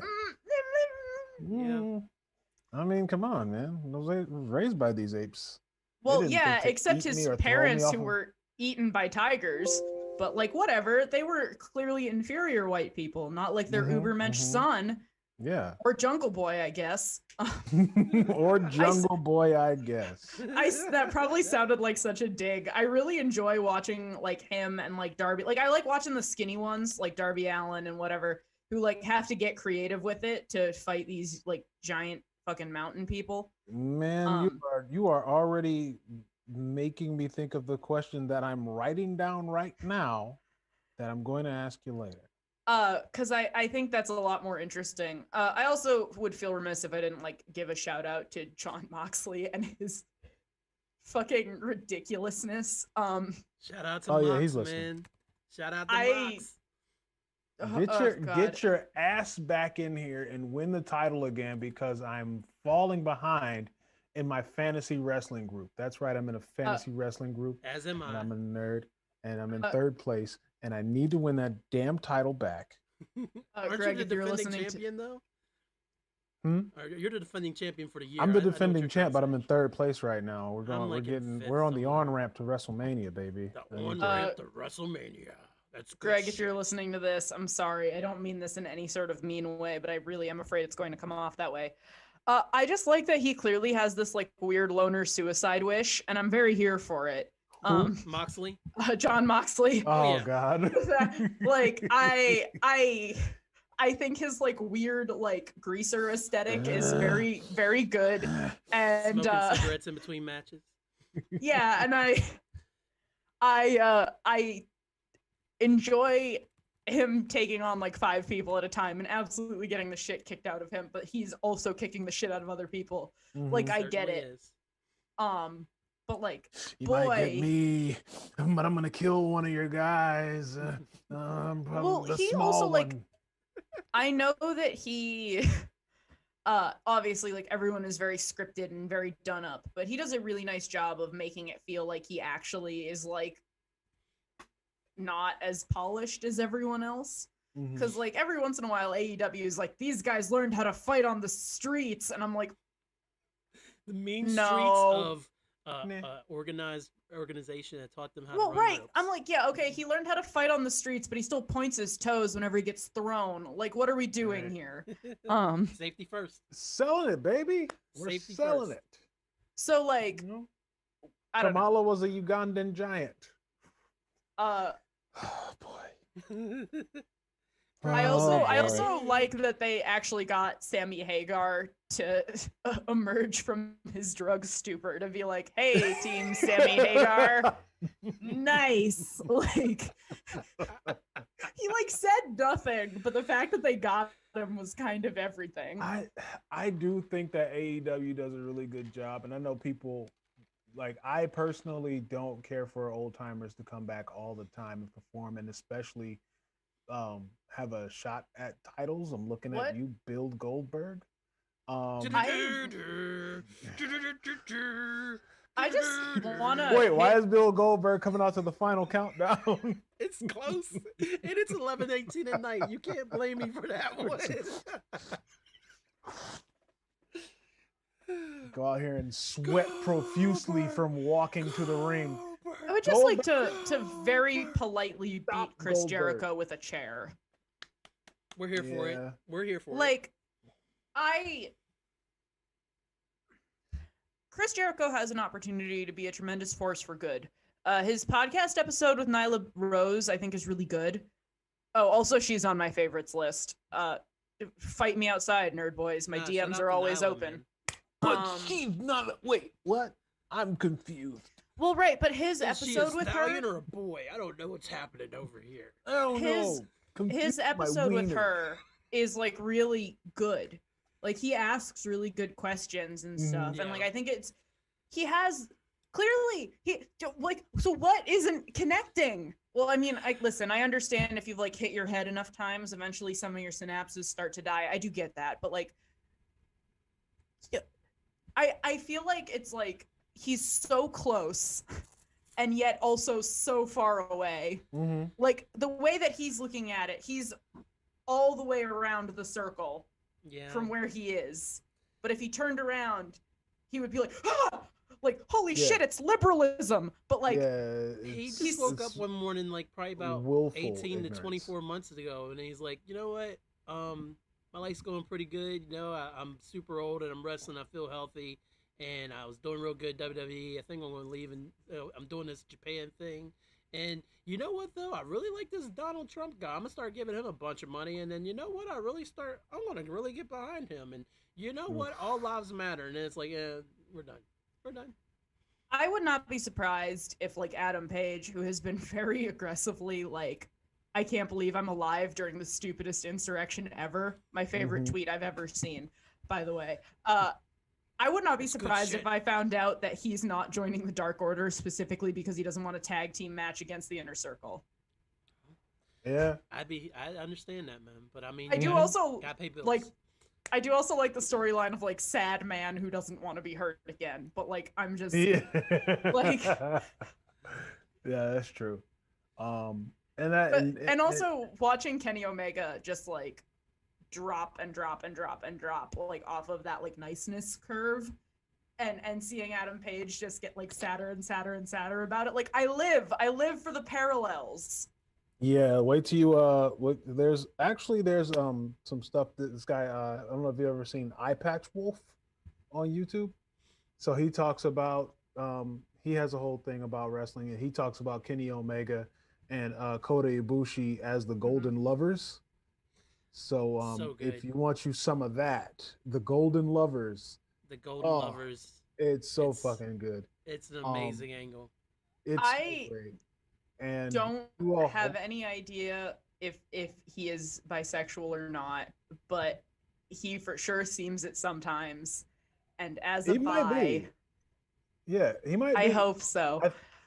I mean, come on, man. I was raised by these apes. Well, yeah, except his parents who were eaten by tigers, but like whatever, they were clearly inferior white people, not like their ubermensch son Yeah. Or Jungle Boy, I guess. Or Jungle Boy, I guess. That probably sounded like such a dig. I really enjoy watching like him and like Darby. Like I like watching the skinny ones like Darby Allin and whatever, who like have to get creative with it to fight these like giant fucking mountain people. Man, you are already making me think of the question that I'm writing down right now that I'm going to ask you later. Because I think that's a lot more interesting. I also would feel remiss if I didn't like give a shout out to Jon Moxley and his fucking ridiculousness. Shout out to Mox, yeah, he's man. listening. Shout out to Mox. Get your ass back in here and win the title again, because I'm falling behind in my fantasy wrestling group. That's right, I'm in a fantasy wrestling group. As am I. And I'm a nerd, and I'm in third place, and I need to win that damn title back. Aren't Greg, you if the you're defending listening champion, though? You're the defending champion for the year. I'm the defending champ, but I'm in third place right now. We're on the on ramp to WrestleMania, baby. The on ramp to WrestleMania. That's good. Greg, if you're listening to this, I'm sorry. I don't mean this in any sort of mean way, but I really am afraid it's going to come off that way. I just like that he clearly has this like weird loner suicide wish, and I'm very here for it. Moxley? Jon Moxley. Oh yeah. God. Like I think his like weird like greaser aesthetic is very, very good. And smoking cigarettes in between matches. Yeah, and I enjoy him taking on like 5 people at a time and absolutely getting the shit kicked out of him, but he's also kicking the shit out of other people. Like I get it. Is. But like, You might get me, but I'm gonna kill one of your guys. Well, he also like, I know that he, obviously like everyone is very scripted and very done up, but he does a really nice job of making it feel like he actually is like not as polished as everyone else. Because like every once in a while AEW is like, these guys learned how to fight on the streets, and I'm like, the mean streets of organization that taught them how to run ropes. I'm like, yeah, okay, he learned how to fight on the streets, but he still points his toes whenever he gets thrown. Like, what are we doing here? Safety first. Selling it, baby. We're Safety selling first. it. So like, I don't know. Kamala was a Ugandan giant. Oh boy. I also like that they actually got Sammy Hagar to emerge from his drug stupor to be like, "Hey, Team Sammy Hagar, nice." Like, he like said nothing, but the fact that they got him was kind of everything. I do think that AEW does a really good job, and I know people like, I personally don't care for old timers to come back all the time and perform, and especially have a shot at titles. I'm looking at you, Bill Goldberg. I just wanna wait. Why is Bill Goldberg coming out to the final countdown? It's close, and it's 11:18 at night. You can't blame me for that one. Go out here and sweat profusely from walking to the ring. I would just like to very politely beat Chris Jericho with a chair. We're here for it. We're here for it. Like, Chris Jericho has an opportunity to be a tremendous force for good. His podcast episode with Nyla Rose, I think, is really good. Oh, also, she's on my favorites list. Fight me outside, nerd boys. My DMs are always open. Man. But she's not. Wait, what? I'm confused. Well, right, but his episode with her. Or a boy? I don't know what's happening over here. I don't know. His episode with her is like really good. Like, he asks really good questions and stuff, and like I think he has clearly so what isn't connecting? Well, I mean, listen, I understand if you've like hit your head enough times, eventually some of your synapses start to die. I do get that, but like, I feel like it's like he's so close and yet also so far away. Like, the way that he's looking at it, he's all the way around the circle from where he is. But if he turned around, he would be like, ah! Like, holy shit, it's liberalism. But like, he just woke up one morning, like probably about 18 to 24 months ago, and he's like, you know what? my life's going pretty good. You know, I'm super old and I'm wrestling. I feel healthy, and I was doing real good WWE. I think I'm going to leave, and I'm doing this Japan thing. And you know what though? I really like this Donald Trump guy. I'm gonna start giving him a bunch of money, and then you know what? I'm gonna really get behind him. And you know what? All lives matter. And then it's like, yeah, we're done. We're done. I would not be surprised if like Adam Page, who has been very aggressively like, I can't believe I'm alive during the stupidest insurrection ever. My favorite tweet I've ever seen, by the way. I would not be surprised if I found out that he's not joining the Dark Order specifically because he doesn't want a tag team match against the Inner Circle. Yeah. I understand that, man. But I mean, I do also gotta pay bills. like I do also like the storyline of like sad man who doesn't want to be hurt again. But like I'm just like yeah, that's true. And also watching Kenny Omega just like drop and drop and drop and drop like off of that like niceness curve and seeing Adam Page just get like sadder and sadder and sadder about it. Like I live for the parallels. Yeah, wait till you there's some stuff that this guy I don't know if you've ever seen Eye Patch Wolf on YouTube. So he talks about he has a whole thing about wrestling, and he talks about Kenny Omega and Kota Ibushi as the Golden Lovers. So if you want you some of that, the Golden Lovers. The Golden Lovers. It's fucking good. It's an amazing angle. It's so great. And don't have any idea if he is bisexual or not, but he for sure seems it sometimes. And as a bi, might be. Yeah, he might be. I hope so.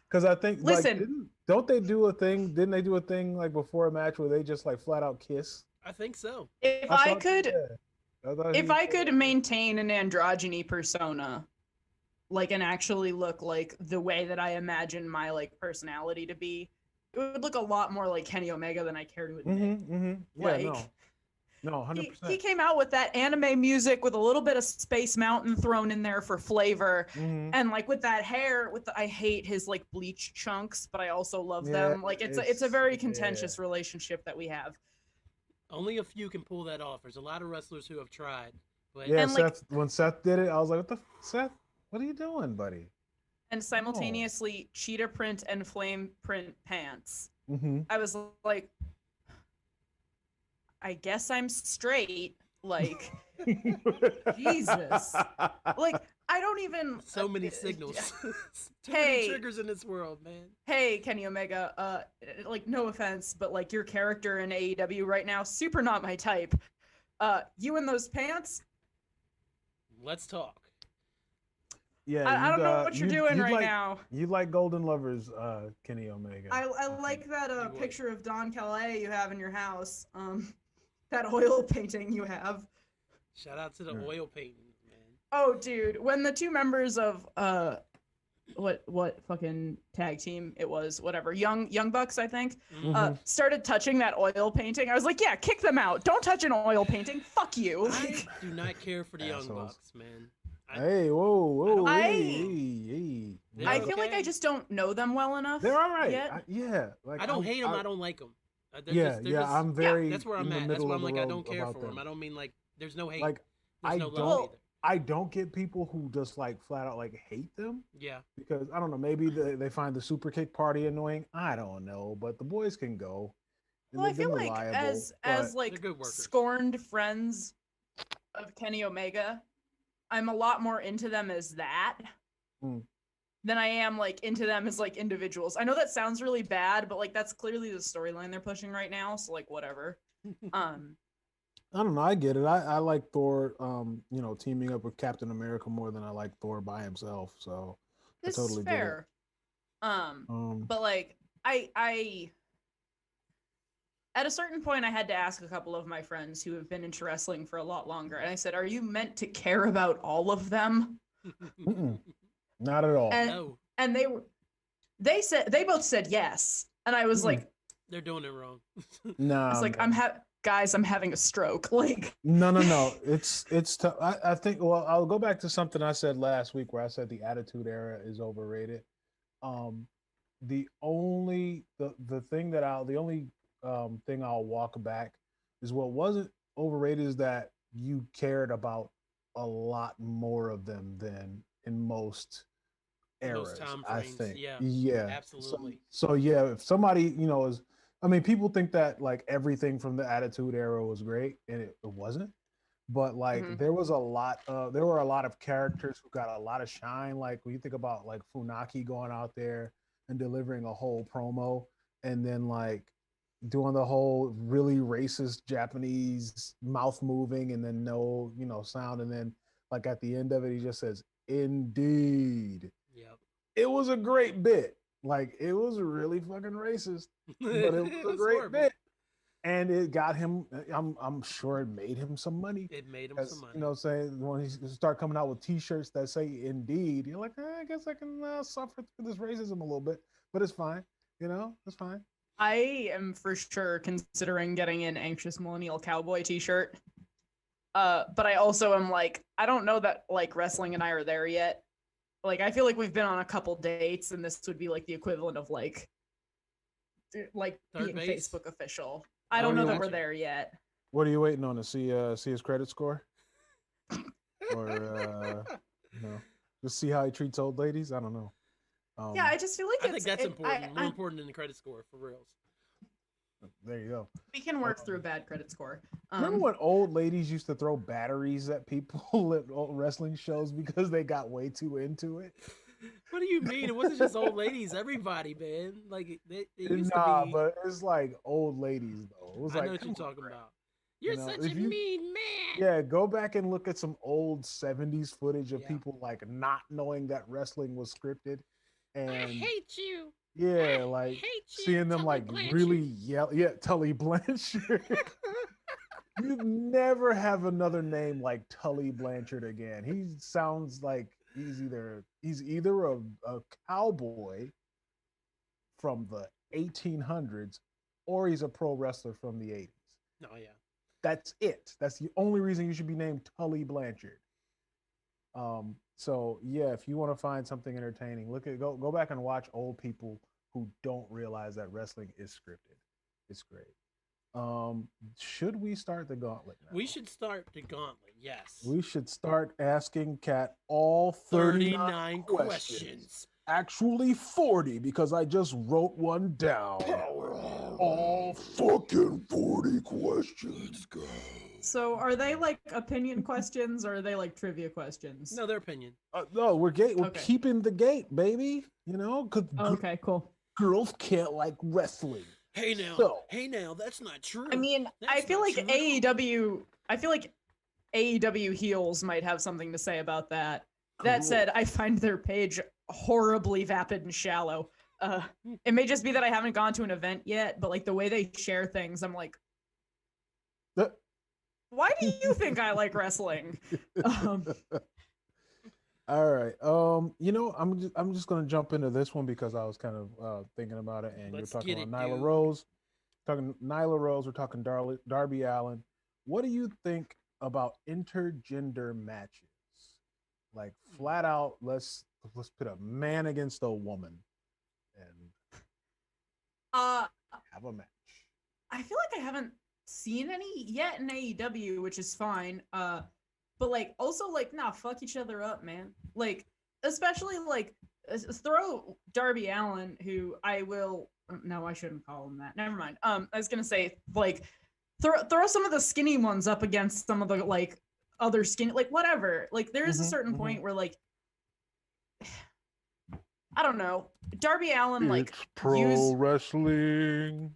Because I think, listen, don't they do a thing? Didn't they do a thing like before a match where they just like flat out kiss? I think so. If I could maintain an androgyny persona, like, and actually look like the way that I imagine my like personality to be, it would look a lot more like Kenny Omega than I care to admit. Yeah, like, no, 100%. He came out with that anime music with a little bit of Space Mountain thrown in there for flavor, and like with that hair, I hate his like bleach chunks, but I also love them. Like it's a very contentious relationship that we have. Only a few can pull that off. There's a lot of wrestlers who have tried. But yeah, when Seth did it, I was like, Seth, what are you doing, buddy? And simultaneously, cheetah print and flame print pants. I was like, I guess I'm straight. Like, Jesus. Like, I don't even. So many signals. Too hey, many triggers in this world, man. Hey, Kenny Omega. Like, no offense, but like your character in AEW right now, super not my type. You in those pants? Let's talk. Yeah, I don't know what you're doing right now. You like Golden Lovers, Kenny Omega. I like that picture of Don Calais you have in your house. That oil painting you have. Shout out to the oil painting, man. Oh, dude, when the two members of what fucking tag team it was, whatever, Young Bucks, I think, started touching that oil painting, I was like, yeah, kick them out. Don't touch an oil painting. Fuck you. I do not care for the Young Bucks, man. Hey, whoa, hey. I feel like I just don't know them well enough. They're all right. Like I don't hate them. I don't like them. I'm very. That's where I'm at. That's why I'm like, I don't care for them. I don't mean like there's no hate. Like there's no love either. I don't get people who just like flat out like hate them. Yeah. Because I don't know, maybe they find the super kick party annoying. I don't know, but the boys can go. Well, I feel like as like scorned friends of Kenny Omega, I'm a lot more into them as that than I am like into them as like individuals. I know that sounds really bad, but like that's clearly the storyline they're pushing right now. So like whatever. I don't know. I get it. I like Thor, teaming up with Captain America more than I like Thor by himself. So this I totally is fair. But like I at a certain point, I had to ask a couple of my friends who have been into wrestling for a lot longer, and I said, "Are you meant to care about all of them?" Not at all. And they both said yes, and I was like, "They're doing it wrong." No, it's like guys, I'm having a stroke. Like, no. It's tough. I think. Well, I'll go back to something I said last week where I said the Attitude Era is overrated. The only thing I'll walk back is what wasn't overrated is that you cared about a lot more of them than in most In most eras, time I frames. think. Yeah, Yeah. absolutely. So yeah, if somebody, is, I mean, people think that like everything from the Attitude Era was great, and it wasn't. But like Mhm. there were a lot of characters who got a lot of shine. Like when you think about like Funaki going out there and delivering a whole promo, and then like doing the whole really racist Japanese mouth moving and then no, sound. And then like at the end of it, he just says, indeed. Yep. It was a great bit. Like it was really fucking racist, but it was It a was great horrible. bit. And it got him, I'm sure it made him some money. It made him some As money. you know, saying when he start coming out with T-shirts that say "Indeed," you're like, I guess I can suffer through this racism a little bit, but it's fine. It's fine. I am for sure considering getting an Anxious Millennial Cowboy t-shirt. But I also am like, I don't know that like wrestling and I are there yet. Like, I feel like we've been on a couple dates, and this would be like the equivalent of like Third being base? Facebook official. I What don't do know you that want? we're there yet. What are you waiting on to see his credit score, or just see how he treats old ladies? I don't know. Yeah, I just feel like I think that's important. More I, important than the credit score, for reals. There you go. we can work through a bad credit score. Remember when old ladies used to throw batteries at people at old wrestling shows because they got way too into it? What do you mean? It wasn't just old ladies. Everybody, man. Like it used to Nah, be. but it's like old ladies though. It was I like, know what you're come on, talking Brett. about. You're such if a you, mean man. yeah, go back and look at some old '70s footage of Yeah. people like not knowing that wrestling was scripted, and I hate you. yeah, I like hate you, seeing them Tully like Blanchard. really yell. Yeah, Tully Blanchard. You never have another name like Tully Blanchard again. He sounds like he's either a cowboy from the 1800s or he's a pro wrestler from the 80s. Oh yeah. That's it. That's the only reason you should be named Tully Blanchard. So yeah, if you want to find something entertaining, go back and watch old people who don't realize that wrestling is scripted. It's great. Should we start the gauntlet now? We should start the gauntlet. Yes. We should start asking Kat all 39 questions. questions. Actually 40 because I just wrote one down. All fucking 40 questions. Let's go. So are they like opinion questions or are they like trivia questions? No, their opinion. No, we're Okay. keeping the gate, baby. Because Okay, cool. girls can't like wrestling. Hey now, So- that's not true. I mean, I That's feel not like true. AEW heels might have something to say about that. That Cool. said, I find their page horribly vapid and shallow. It may just be that I haven't gone to an event yet, but like the way they share things, I'm like, why do you think I like wrestling? All right. I'm just gonna jump into this one because I was kind of thinking about it, and Let's you're talking get about it, Nyla dude. Rose. We're talking Darby Allin. What do you think about intergender matches? Like flat out, let's put a man against a woman and have a match. I feel like I haven't seen any yet in AEW, which is fine. But like also like fuck each other up, man. Like especially like throw Darby Allin, who I will. No, I shouldn't call him that. Never mind. I was gonna say like throw some of the skinny ones up against some of the like other skinny, like whatever. Like there is a certain point where like I don't know, Darby Allin like pro wrestling.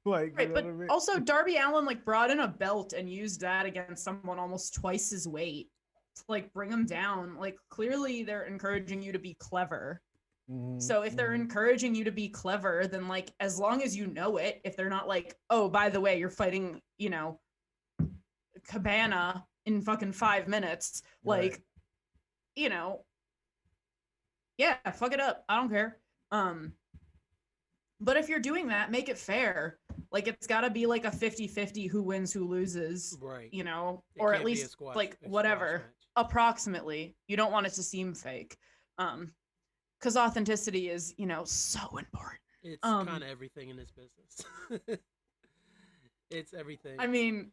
Like, right, but also Darby Allin like brought in a belt and used that against someone almost twice his weight to like bring him down. Like clearly they're encouraging you to be clever. So if they're encouraging you to be clever, then like as long as you know it, if they're not like, oh, by the way, you're fighting, Cabana in fucking 5 minutes, like, right. Yeah, fuck it up. I don't care. But if you're doing that, make it fair. Like it's got to be like a 50-50 who wins, who loses, right? Or at least like whatever, approximately. You don't want it to seem fake. Because authenticity is, so important. It's kind of everything in this business. It's everything. I mean,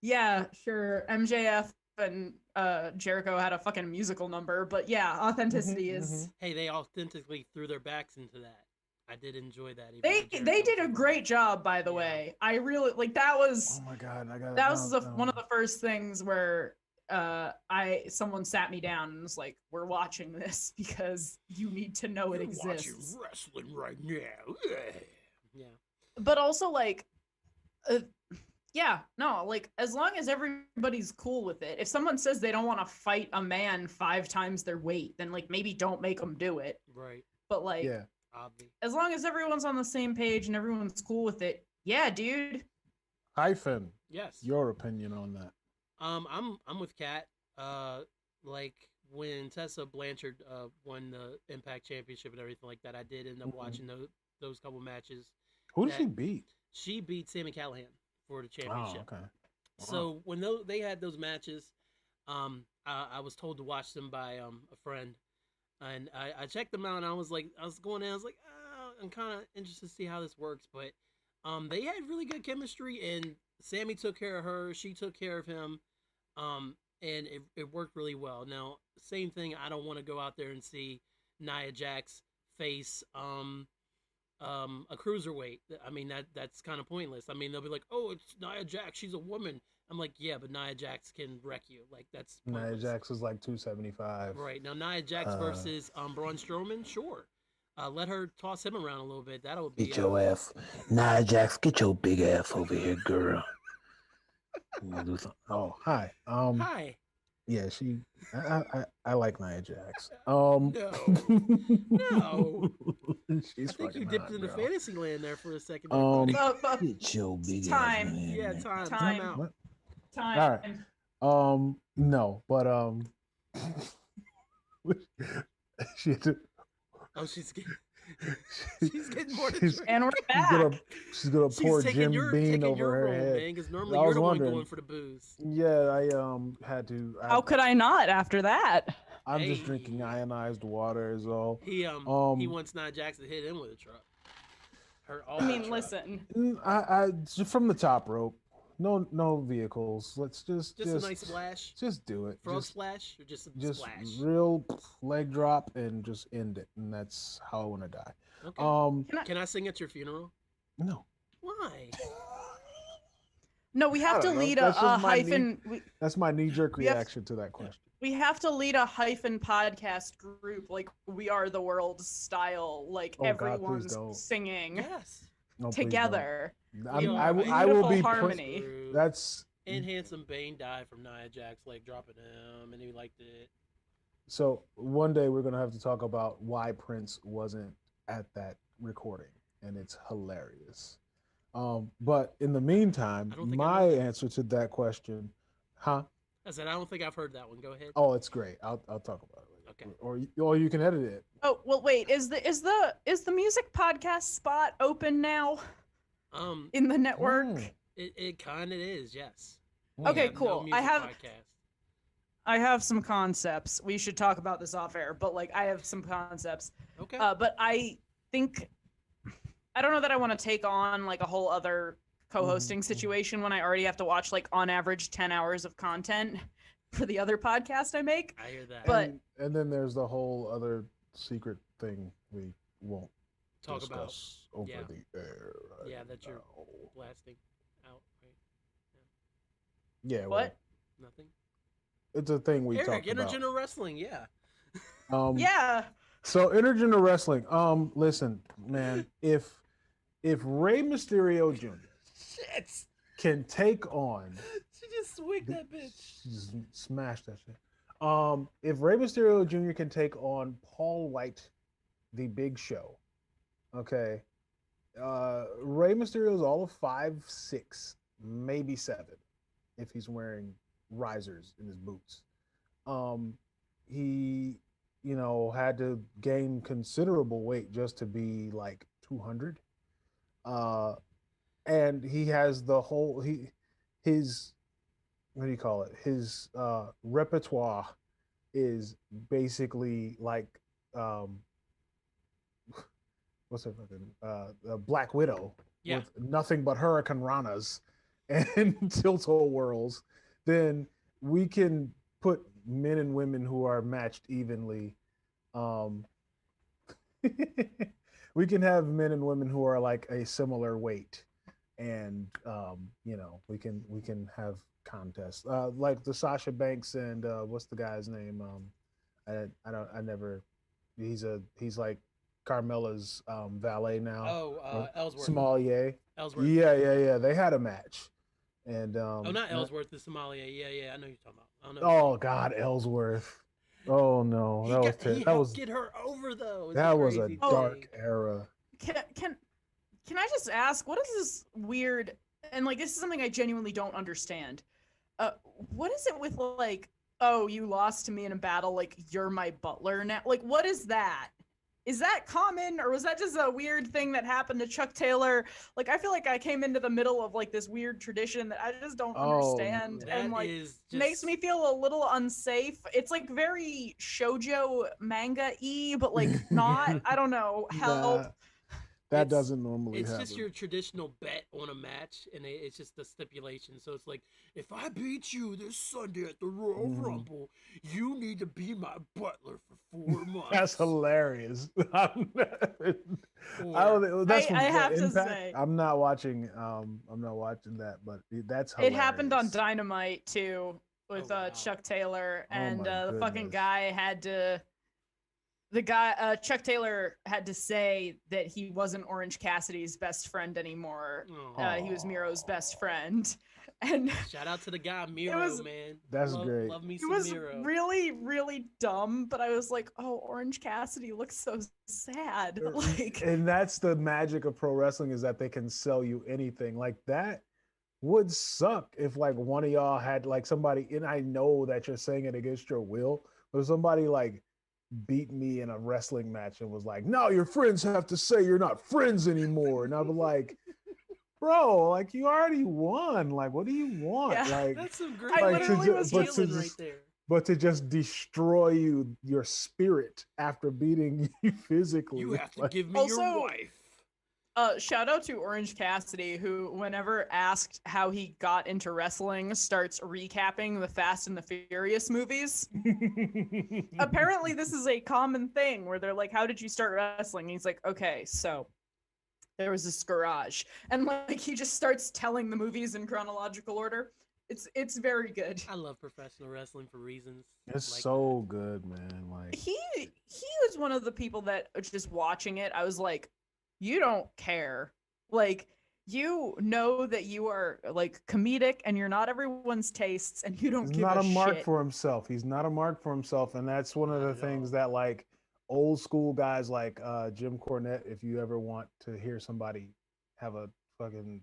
Yeah, sure. MJF and Jericho had a fucking musical number, but yeah, authenticity is. Hey, they authentically threw their backs into that. I did enjoy that. Even They though they Jericho did a was great job, by the Yeah. way. I really like that was Oh my god, I got that was one of the first things where someone sat me down and was like, "We're watching this because you need to know it You're exists." watching wrestling right now. Yeah. But also like yeah, no, like as long as everybody's cool with it. If someone says they don't want to fight a man 5 times their weight, then like maybe don't make them do it. Right. But like yeah. Obvi. as long as everyone's on the same page and everyone's cool with it, yeah, dude. Hyphen. Yes. Your opinion on that? I'm with Kat. Like when Tessa Blanchard won the Impact Championship and everything like that, I did end up watching those couple matches. Who did she beat? She beat Sami Callihan for the championship. Oh, okay. Wow. So when they had those matches, I was told to watch them by a friend, and I checked them out. And I was going in. I was like, oh, I'm kind of interested to see how this works. But they had really good chemistry, and Sammy took care of her. She took care of him, and it worked really well. Now, same thing. I don't want to go out there and see Nia Jax face a cruiserweight. I mean that's kind of pointless. I mean they'll be like, oh, it's Nia Jax, she's a woman. I'm like, yeah, but Nia Jax can wreck you. Like that's pointless. Nia Jax is like 275. Right now, Nia Jax versus Braun Strowman, sure. Let her toss him around a little bit. That'll be. Get your ass, Nia Jax. Get your big ass over here, girl. Oh, hi. Hi. Yeah, I like Nia Jax. No. No. She's I think you fucking dipped hot, into bro. fantasy land there for a second. Get your big Time. ass man. Yeah, time out. What? Time. All right. No, but she had to, Oh, she's getting more than she's, drink. And we're back. she's gonna pour Jim Beam over her role, head. man, because normally I you're was the wondering. one going for the booze. Yeah, I had to. How could I not after that? I'm just drinking ionized water, is all. He wants Nia Jax to hit him with a truck. I mean, listen. I from the top rope. No vehicles. Let's just a nice splash. Just do it. Frog splash or just splash? Real leg drop and just end it, and that's how I want to die. Okay. Can I sing at your funeral? No. Why? No, we have to lead a hyphen. That's my knee-jerk reaction to that question. We have to lead a hyphen podcast group like We Are the World style, like everyone's singing together. I will be harmony. That's and Handsome Bane died from Nia Jax like dropping him, and he liked it. So one day we're gonna have to talk about why Prince wasn't at that recording, and it's hilarious. But in the meantime, my answer to that question, I said I don't think I've heard that one. Go ahead. Oh, it's great. I'll talk about it later. Okay. Or you can edit it. Oh well, wait. Is the music podcast spot open now? In the network. It kind of is. Yes. Okay. Cool. I have some concepts. We should talk about this off air, but like I have some concepts. Okay. But I think I don't know that I want to take on like a whole other co-hosting situation when I already have to watch like on average 10 hours of content for the other podcast I make. I hear that. But and then there's the whole other secret thing we won't talk about over the air. Right that you're blasting out, right? Yeah. What? Nothing. It's a thing we talked about. Intergender wrestling, yeah. Yeah. So intergender wrestling. Listen, man, if Rey Mysterio Jr. can take on, she just swigged that bitch. She just smashed that shit. If Rey Mysterio Jr. can take on Paul White, the Big Show, okay. Rey Mysterio is all of 5'6", maybe 7, if he's wearing risers in his boots. He, had to gain considerable weight just to be like 200. And he has the whole his what do you call it? His repertoire is basically like what's it fucking Black Widow with nothing but Hurricane Ranas and tilt-a whirls, then we can put men and women who are matched evenly. Um, we can have men and women who are like a similar weight, and we can have contests like the Sasha Banks and what's the guy's name? I don't I never he's like Carmella's valet now. Ellsworth. Sommelier. Ellsworth. Yeah. They had a match, and not Ellsworth, the sommelier. Yeah. I know you're talking about. I don't know. Oh God, Ellsworth. Oh no, He helped get her over though. That was a crazy dark thing. era. Can I just ask, what is this weird, and like this is something I genuinely don't understand. What is it with like, oh, you lost to me in a battle, like you're my butler now? Like, what is that? Is that common, or was that just a weird thing that happened to Chuck Taylor? Like, I feel like I came into the middle of like this weird tradition that I just don't understand, and like makes me feel a little unsafe. It's like very shoujo manga-y, but like not. I don't know. Help. That doesn't normally happen. It's just your traditional bet on a match, and it's just the stipulation. So it's like, if I beat you this Sunday at the Royal Rumble, you need to be my butler for 4 months. That's hilarious. I have to say, I'm not watching that, but that's hilarious. It happened on Dynamite too with Chuck Taylor, and the fucking guy had to. Chuck Taylor had to say that he wasn't Orange Cassidy's best friend anymore. He was Miro's best friend. And shout out to the guy Miro, man. That's great. Love me some Miro. It was really, really dumb, but I was like, oh, Orange Cassidy looks so sad. Like, and that's the magic of pro wrestling, is that they can sell you anything. Like, that would suck if like one of y'all had like somebody, and I know that you're saying it against your will, but if somebody like beat me in a wrestling match and was like, no, your friends have to say you're not friends anymore. And I'd be like, bro, like you already won. Like, what do you want? Yeah, like that's some great but to just destroy your spirit after beating you physically. You have to give me your wife. Shout out to Orange Cassidy, who, whenever asked how he got into wrestling, starts recapping the Fast and the Furious movies. Apparently, this is a common thing where they're like, how did you start wrestling? And he's like, okay, so there was this garage. And like, he just starts telling the movies in chronological order. It's very good. I love professional wrestling for reasons. It's like so good, man. Like he was one of the people that, just watching it, I was like, you don't care. Like, you know that you are like comedic and you're not everyone's tastes, and you don't give a shit. He's not a mark for himself. He's not a mark for himself. And that's one of the things that like old school guys like Jim Cornette, if you ever want to hear somebody have a fucking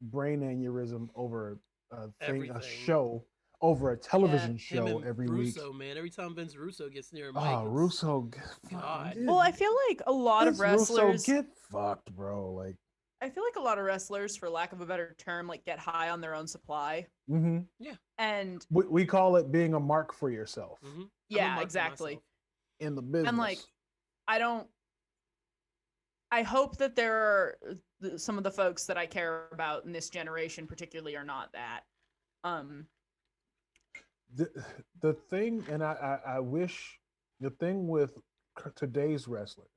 brain aneurysm over a show, over a television show every Russo, week. Man, every time Vince Russo gets near a mic. Oh, Russo. God. Well, I feel like a lot of wrestlers Russo, get fucked, bro. Like, I feel like a lot of wrestlers, for lack of a better term, like get high on their own supply. Mm-hmm. Yeah. And we call it being a mark for yourself. Mm-hmm. Yeah, exactly. In the business. And like, I hope that there are some of the folks that I care about in this generation particularly are not that. The thing, and I wish, the thing with today's wrestlers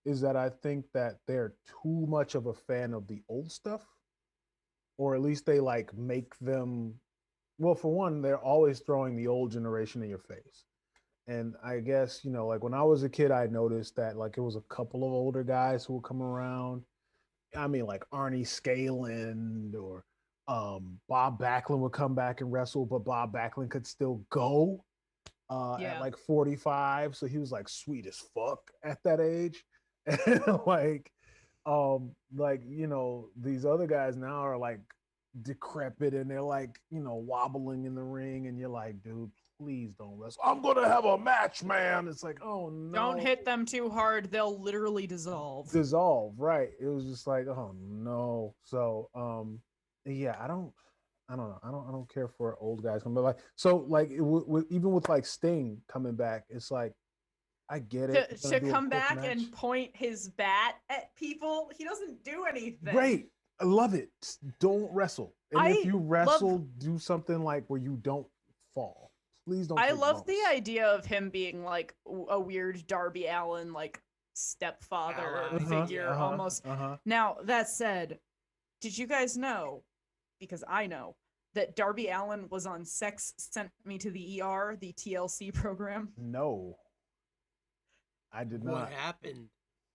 is that I think that they're too much of a fan of the old stuff, or at least they like make them, well, for one, they're always throwing the old generation in your face. And I guess, like when I was a kid, I noticed that like it was a couple of older guys who would come around. I mean, like Arnie Scaland or Bob Backlund would come back and wrestle, but Bob Backlund could still go at like 45. So he was like sweet as fuck at that age. And these other guys now are like decrepit and they're like, wobbling in the ring, and you're like, dude, please don't wrestle. I'm gonna have a match, man. It's like, oh no. Don't hit them too hard. They'll literally dissolve. Right. It was just like, oh no. So yeah, I don't know. I don't care for old guys coming back. So like even with like Sting coming back, it's like, I get it. To come back and point his bat at people, he doesn't do anything. Right. I love it. Don't wrestle. And I if you love- wrestle, do something like where you don't fall. Please don't. I take love the bumps. idea of him being like a weird Darby Allin, like stepfather Ally. figure almost. Now, that said, did you guys know, because I know, that Darby Allin was on Sex Sent Me to the ER, the TLC program? No, I did What not. happened?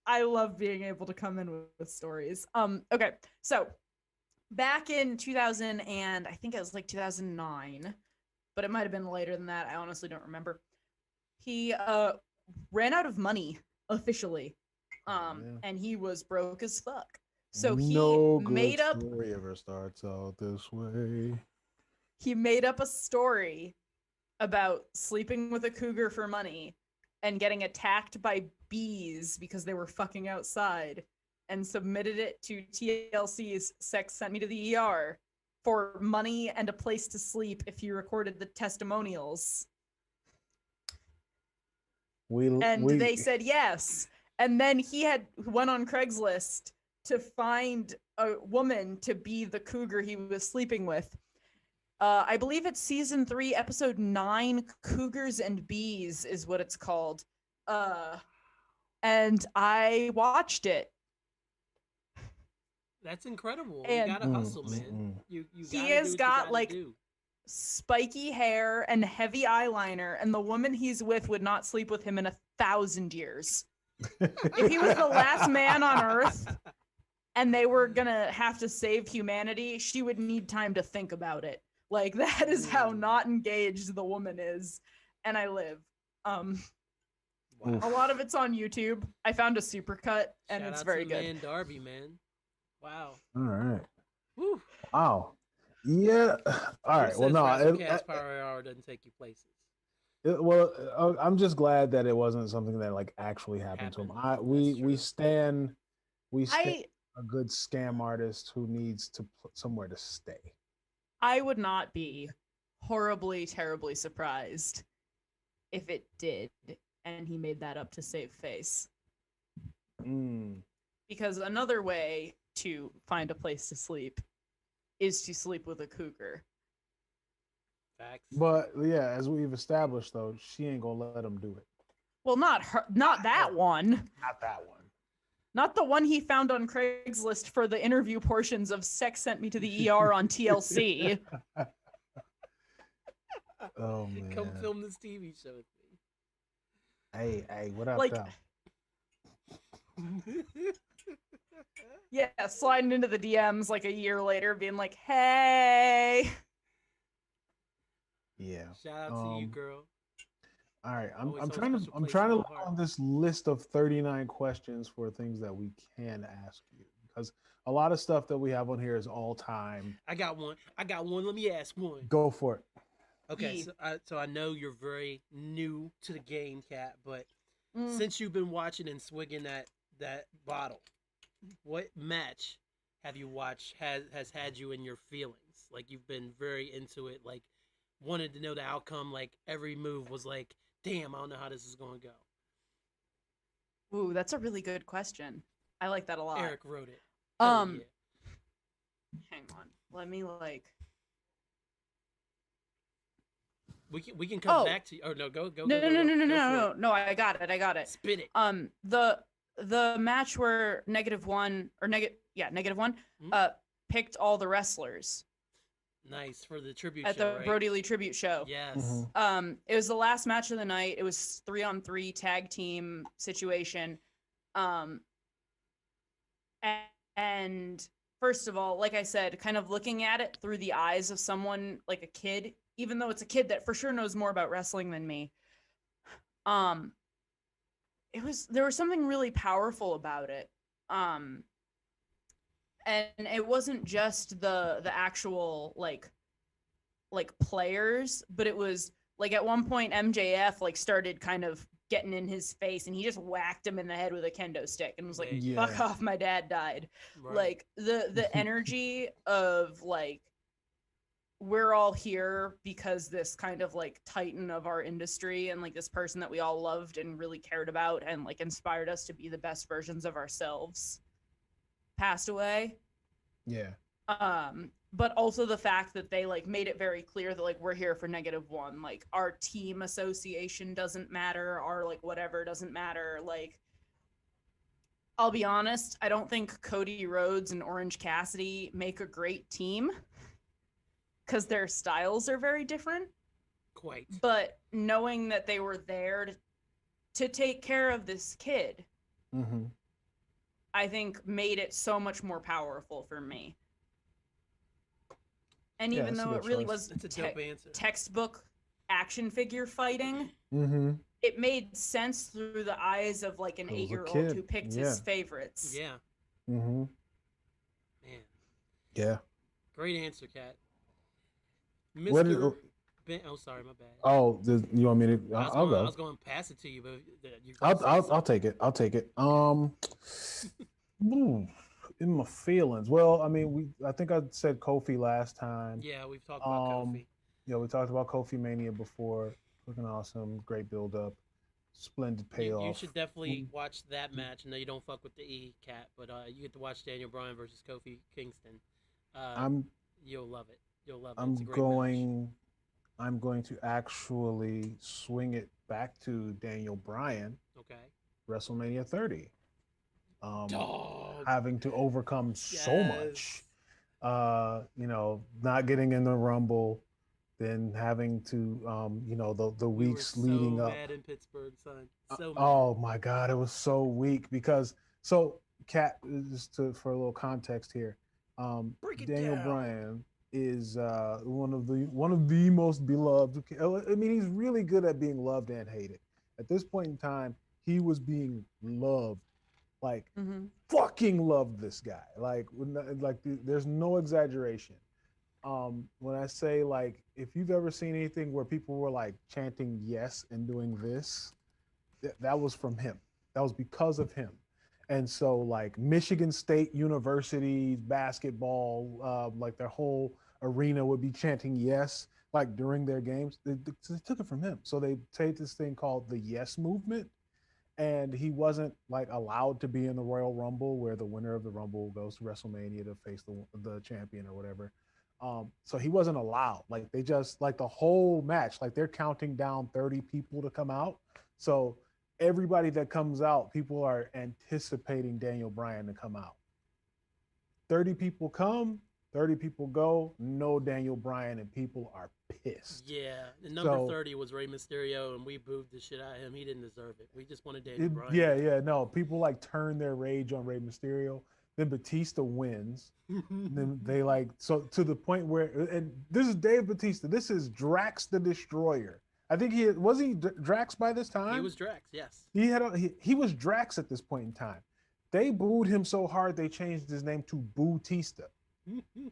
I love being able to come in with stories. Okay, so back in 2000 and I think it was like 2009, but it might have been later than that. I honestly don't remember. He ran out of money officially, and he was broke as fuck. So he no made good up. story ever starts out this way. He made up a story about sleeping with a cougar for money and getting attacked by bees because they were fucking outside, and submitted it to TLC's Sex Sent Me to the ER for money and a place to sleep if you recorded the testimonials. They said yes. And then he went on Craigslist to find a woman to be the cougar he was sleeping with. I believe it's season 3, episode 9, Cougars and Bees is what it's called. And I watched it. That's incredible. And you gotta hustle, man. You he gotta has do what got you gotta like do. spiky hair and heavy eyeliner, and the woman he's with would not sleep with him in 1,000 years. If he was the last man on Earth and they were gonna have to save humanity, she would need time to think about it. Like, that is how not engaged the woman is. And I live. Wow. A lot of it's on YouTube. I found a supercut, and Shout it's out very to the good. man Darby, man. Wow. All right. Woo. Wow. Yeah. All right. Well, no. Rasslecast Power Hour doesn't take you places. I'm just glad that it wasn't something that like actually happened to him. We stand a good scam artist who needs to put somewhere to stay. I would not be horribly, terribly surprised if it did, and he made that up to save face. Because another way to find a place to sleep is to sleep with a cougar. Facts. But yeah, as we've established, though, she ain't gonna let him do it. Well, not her, not that one. Not that one. Not the one he found on Craigslist for the interview portions of Sex Sent Me to the ER on TLC. Oh man. Come film this TV show with me. Hey, what up, like, yeah, sliding into the DMs like a year later, being like, "Hey." Yeah. Shout out to you, girl. All right, I'm trying to look on this list of 39 questions for things that we can ask you, because a lot of stuff that we have on here is all time. I got one. Let me ask one. Go for it. Okay, so I know you're very new to the game, Kat, but since you've been watching and swigging that bottle, what match have you watched has had you in your feelings? Like, you've been very into it, like wanted to know the outcome, like every move was like, damn, I don't know how this is going to go. Ooh, that's a really good question. I like that a lot. Eric wrote it. Hang on. Let me like. We can come back to you. Oh no, go. No. I got it. Spit it. The match where -1 picked all the wrestlers. Nice, for the tribute at show, the right? Brody Lee tribute show. Yes. It was the last match of the night. It was 3-on-3 tag team situation. And first of all, like I said, kind of looking at it through the eyes of someone like a kid, even though it's a kid that for sure knows more about wrestling than me. There was something really powerful about it. And it wasn't just the actual like players, but it was like at one point MJF like started kind of getting in his face, and he just whacked him in the head with a kendo stick and was like, fuck off, my dad died. Right. Like the energy of like, we're all here because this kind of like titan of our industry and like this person that we all loved and really cared about and like inspired us to be the best versions of ourselves passed away. Yeah. But also the fact that they like made it very clear that like we're here for -1, like our team association doesn't matter, our like whatever doesn't matter. Like, I'll be honest, I don't think Cody Rhodes and Orange Cassidy make a great team because their styles are very different. Quite. But knowing that they were there to take care of this kid, I think made it so much more powerful for me. And even though it really was textbook action figure fighting, it made sense through the eyes of like an 8-year-old who picked his favorites. Yeah. Man. Yeah. Great answer, Kat. Mr. Oh, sorry, my bad. Oh, you want me to? I'll go. I was going to pass it to you, but I'll take it. I'll take it. In my feelings. Well, I mean, I think I said Kofi last time. Yeah, we've talked about Kofi. Yeah, we talked about Kofi Mania before. Looking awesome, great build up, splendid payoff. You should definitely watch that match. No, you don't fuck with the E, Cat, but you get to watch Daniel Bryan versus Kofi Kingston. You'll love it. You'll love it. It's a great match. I'm going to actually swing it back to Daniel Bryan. Okay. WrestleMania 30. Having to overcome so much. Not getting in the Rumble, then having to, the weeks leading up. Mad in Pittsburgh, son. So mad. Oh my God, it was so weak because Kat, just for a little context here, Daniel Bryan is one of the most beloved. I mean, he's really good at being loved and hated. At this point in time, he was being loved, like fucking loved this guy. Like there's no exaggeration. When I say like, if you've ever seen anything where people were like chanting yes and doing this, that was from him. That was because of him. And so like Michigan State University's basketball, like their whole arena would be chanting yes, like during their games. They took it from him. So they take this thing called the Yes Movement. And he wasn't like allowed to be in the Royal Rumble, where the winner of the Rumble goes to WrestleMania to face the champion or whatever. So he wasn't allowed. Like they just like the whole match, like they're counting down 30 people to come out. So everybody that comes out, people are anticipating Daniel Bryan to come out. 30 people come, 30 people go, no Daniel Bryan, and people are pissed. Yeah, the number 30 was Rey Mysterio, and we booed the shit out of him. He didn't deserve it. We just wanted Daniel Bryan. Yeah, no. People like turn their rage on Rey Mysterio. Then Batista wins. Then they like, so to the point where, and this is Dave Batista. This is Drax the Destroyer. I think he Drax by this time. He was Drax, yes. He was Drax at this point in time. They booed him so hard they changed his name to Bootista.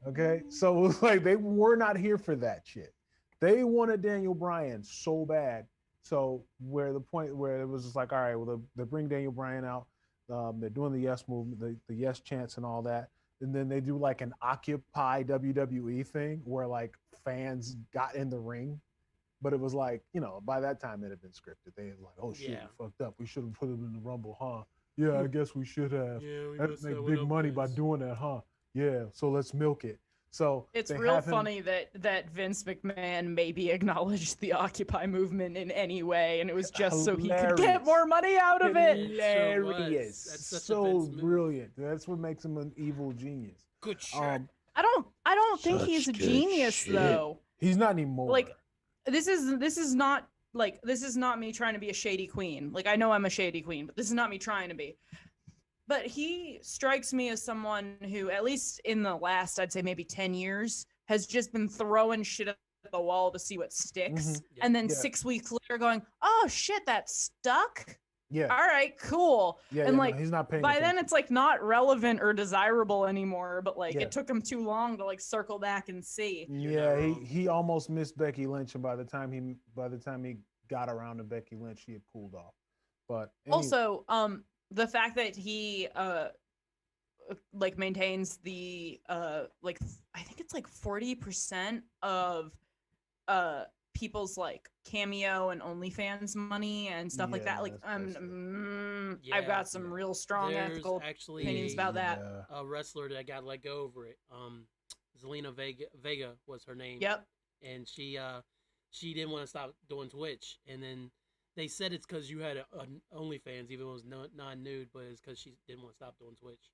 Okay, so it was like they were not here for that shit. They wanted Daniel Bryan so bad. So where the point where it was just like, all right, well they bring Daniel Bryan out. They're doing the yes movement, the yes chants and all that. And then they do like an Occupy WWE thing where like fans got in the ring. But it was like, by that time it had been scripted. They were like, oh shit, we fucked up. We should have put him in the Rumble, huh? Yeah, I guess we should have. Yeah, we make big money by doing that, huh? Yeah, so let's milk it. So it's real funny that Vince McMahon maybe acknowledged the Occupy movement in any way, and it was just so he could get more money out of it. Hilarious. That's so brilliant. That's what makes him an evil genius. Good shit. I don't think he's a genius though. He's not anymore. Like this is not me trying to be a shady queen. Like I know I'm a shady queen, but this is not me trying to be. But he strikes me as someone who, at least in the last, I'd say maybe 10 years, has just been throwing shit at the wall to see what sticks. Yeah. And then 6 weeks later going, oh shit, that stuck? Yeah. All right, cool. Yeah, and like, he's not paying by attention. then it's like not relevant or desirable anymore, but like it took him too long to like circle back and see. Yeah, he almost missed Becky Lynch, and by the time he got around to Becky Lynch, she had cooled off. But anyway. Also, the fact that he like maintains the like I think it's like 40% of people's like Cameo and OnlyFans money and stuff like that. Like, I've got some real strong ethical opinions about that. A wrestler that got let go over it. Zelina Vega was her name. Yep. And she didn't want to stop doing Twitch, and then they said it's because you had an OnlyFans, even though it was non-nude, but it's because she didn't want to stop doing Twitch.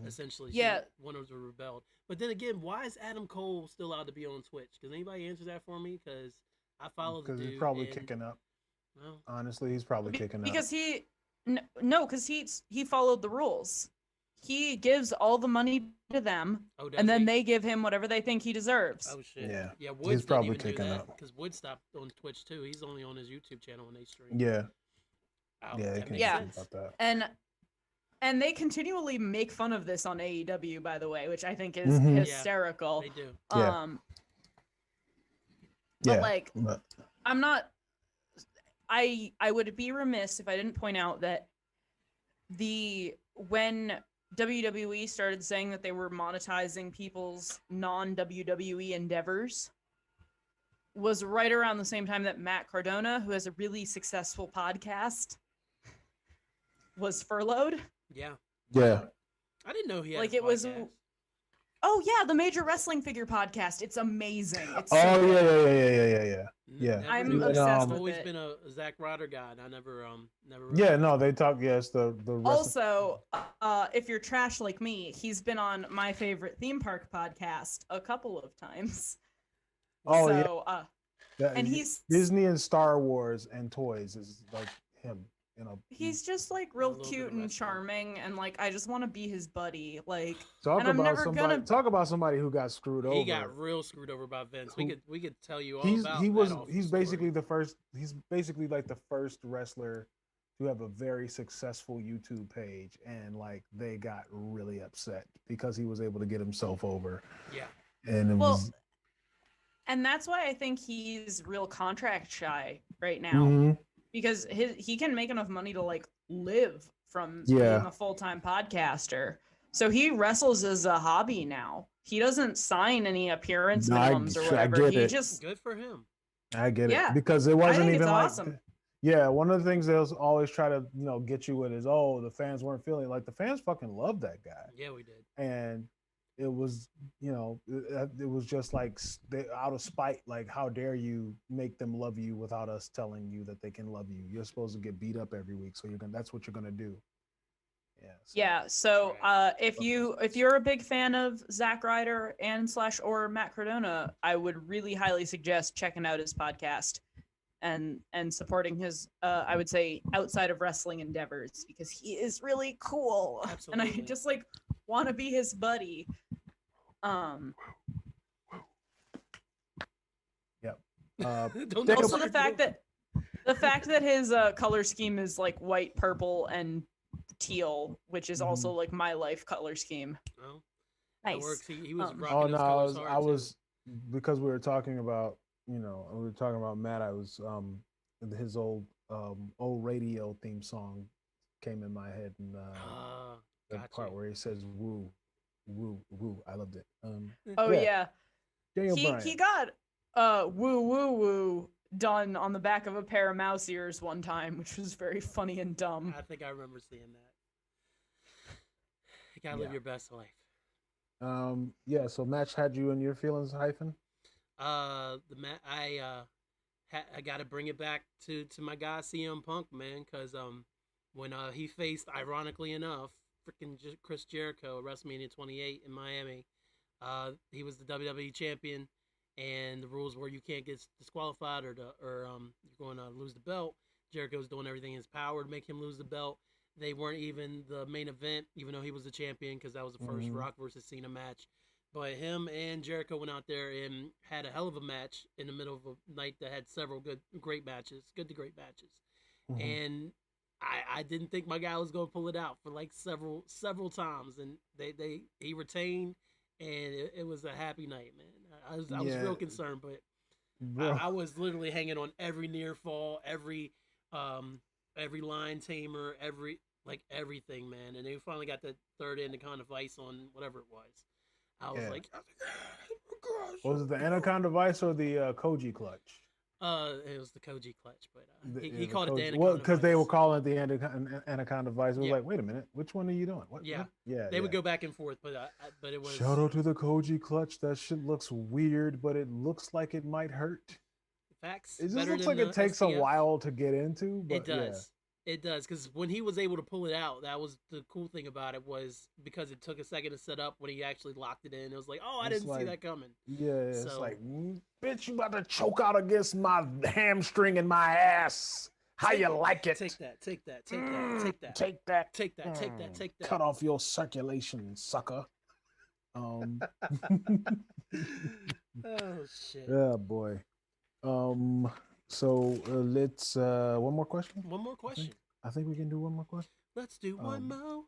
Essentially, she wanted to rebel. But then again, why is Adam Cole still allowed to be on Twitch? Does anybody answer that for me? Because I follow the dude. Because he's probably kicking up. Well, honestly, he's probably kicking up. Because because he followed the rules. He gives all the money to them, and then they give him whatever they think he deserves. Oh shit! Yeah, Woods he's probably kicking up because Woods stopped on Twitch too. He's only on his YouTube channel when they stream. Yeah, About that. And they continually make fun of this on AEW, by the way, which I think is hysterical. They do. But like, I'm not. I would be remiss if I didn't point out that when WWE started saying that they were monetizing people's non-WWE endeavors was right around the same time that Matt Cardona, who has a really successful podcast, was furloughed. Yeah. I didn't know he had like a it was. podcast. Oh yeah, the Major Wrestling Figure podcast. It's amazing. It's yeah. I'm obsessed with it. I've always been a Zack Ryder guy, and I never. Yeah, no, they talk. Yes, the also, if you're trash like me, he's been on my favorite theme park podcast a couple of times. Oh yeah. And he's Disney and Star Wars and toys is like him. You know, he's just like real cute and charming, and like I just want to be his buddy. Like, talk about somebody who got screwed over. He got real screwed over by Vince. We could tell you all about. He's basically the first. He's basically like the first wrestler to have a very successful YouTube page, and like they got really upset because he was able to get himself over. Yeah, and it was. And that's why I think he's real contract shy right now. Because he can make enough money to like live from being a full-time podcaster. So he wrestles as a hobby now. He doesn't sign any appearance minimums or whatever. He just good for him. I get it because it wasn't even like awesome. Yeah, one of the things they'll always try to get you with is the fans weren't feeling like the fans fucking loved that guy. Yeah, we did. And it was, it was just like out of spite, like, how dare you make them love you without us telling you that they can love you? You're supposed to get beat up every week, so that's what you're gonna do. So if you're a big fan of Zack Ryder and or Matt Cardona, I would really highly suggest checking out his podcast and supporting his I would say outside of wrestling endeavors, because he is really cool. Absolutely. And I just like want to be his buddy. Also the fact that his color scheme is like white, purple, and teal, which is also like my life color scheme. Oh, nice. That works. He was rocking his colors hard, I was because we were talking about Matt. I was his old radio theme song came in my head, and the part where he says "woo, woo, woo." I loved it. He got "woo, woo, woo" done on the back of a pair of mouse ears one time, which was very funny and dumb. I think I remember seeing that. You gotta live your best life. So match had you in your feelings, Hyphen? I gotta bring it back to my guy CM Punk, man, because when he faced, ironically enough, freaking Chris Jericho at WrestleMania 28 in Miami, he was the WWE champion, and the rules were you can't get disqualified or you're going to lose the belt. Jericho's doing everything in his power to make him lose the belt. They weren't even the main event, even though he was the champion, because that was the first Rock versus Cena match. But him and Jericho went out there and had a hell of a match in the middle of a night that had several good to great matches. And I didn't think my guy was going to pull it out for like several times, and he retained, and it was a happy night, man. I was real concerned, but I was literally hanging on every near fall, every line tamer, everything, man. And they finally got the third Anaconda Vice on whatever it was. I was like, oh, gosh. Was it the Anaconda Vice or the Koji Clutch? It was the Koji clutch, but The, he the called it the coach, anaconda. well, because they were vice. calling it the anaconda vice. It was Yeah. like, wait a minute, which one are you doing? What? Yeah. What? Yeah. They yeah. would go back and forth, but it was Shout out to the Koji clutch. That shit looks weird, but it looks like it might hurt. facts. It just better looks than like it the takes a SPF. while to get into. But It does. It does, because when he was able to pull it out, that was the cool thing about it, was because it took a second to set up. When he actually locked it in, it was like, oh, I It's didn't see like- that coming. Yeah, it's So- like, bitch, you about to choke out against my hamstring and my ass. How Take you it. like it? Take that. Take that. Take that. Take that. Take that. Take that. Take that. Take that. Cut off your circulation, sucker. Oh shit. Yeah, boy. So let's one more question. One more question. I think we can do one more question. Let's do one more.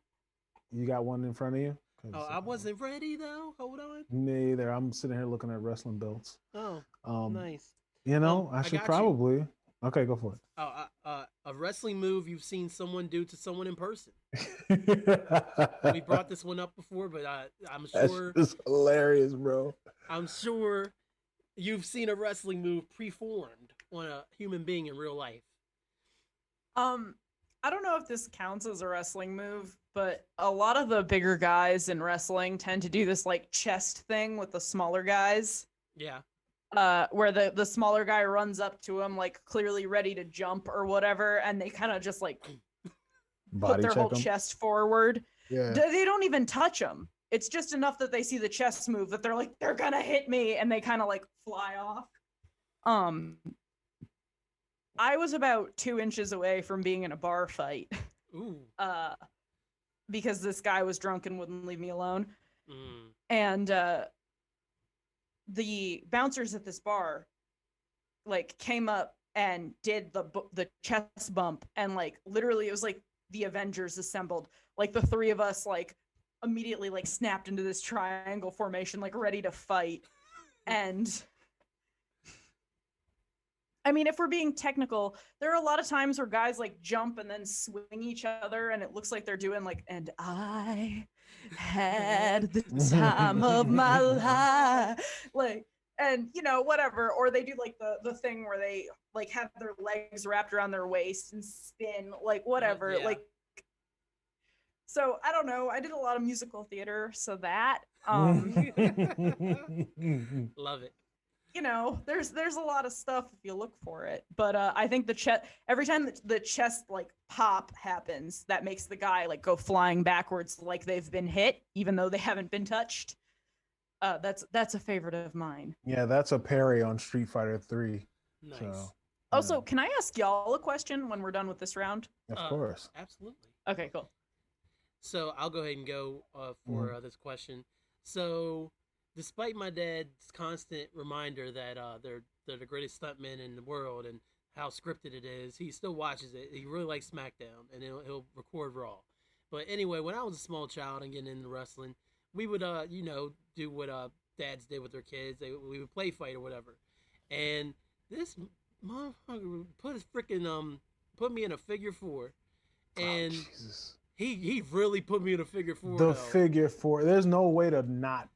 You got one in front of you? 'Cause, Oh, I wasn't ready though. Hold on. Neither. I'm sitting here looking at wrestling belts. Oh, Nice. nice. You know, I I should got you. probably. Okay, go for Oh, a wrestling move you've seen someone do to someone in person. it. We brought this one up before, but I'm That's sure just hilarious, bro. I'm sure you've seen a wrestling move preformed on a human being in real life. I don't know if this counts as a wrestling move, but a lot of the bigger guys in wrestling tend to do this like chest thing with the smaller guys. Yeah. Where the smaller guy runs up to him like clearly ready to jump or whatever, and they kind of just like put Body their check whole 'em. chest forward. Yeah. They don't even touch him. It's just enough that they see the chest move that they're like, they're gonna hit me, and they kind of like fly off. I was about 2 inches away from being in a bar fight. Ooh. Because this guy was drunk and wouldn't leave me alone. Mm. And the bouncers at this bar like came up and did the chest bump, and like literally it was like the Avengers assembled. Like the three of us like immediately like snapped into this triangle formation, like ready to fight. And I mean, if we're being technical, there are a lot of times where guys like jump and then swing each other, and it looks like they're doing like, and I had the time of my life, like, and you know, whatever. Or they do like the thing where they like have their legs wrapped around their waist and spin, like whatever, Yeah. like. So I don't know. I did a lot of musical theater, so that Love it. you know, there's a lot of stuff if you look for it. But I think the chest, every time the chest like pop happens, that makes the guy like go flying backwards like they've been hit, even though they haven't been touched. That's a favorite of mine. Yeah, that's a parry on Street Fighter 3. Nice. So, Also, can I ask y'all a question when we're done with this round? of course. Absolutely. Okay, cool. So I'll go ahead and go for this question. So, despite my dad's constant reminder that they're the greatest stuntmen in the world and how scripted it is, he still watches it. He really likes SmackDown, and he'll record Raw. But anyway, when I was a small child and getting into wrestling, we would do what dads did with their kids. We would play fight or whatever. And this motherfucker put me in a figure four, and Jesus. he really put me in a figure four. The though. figure 4. There's no way to not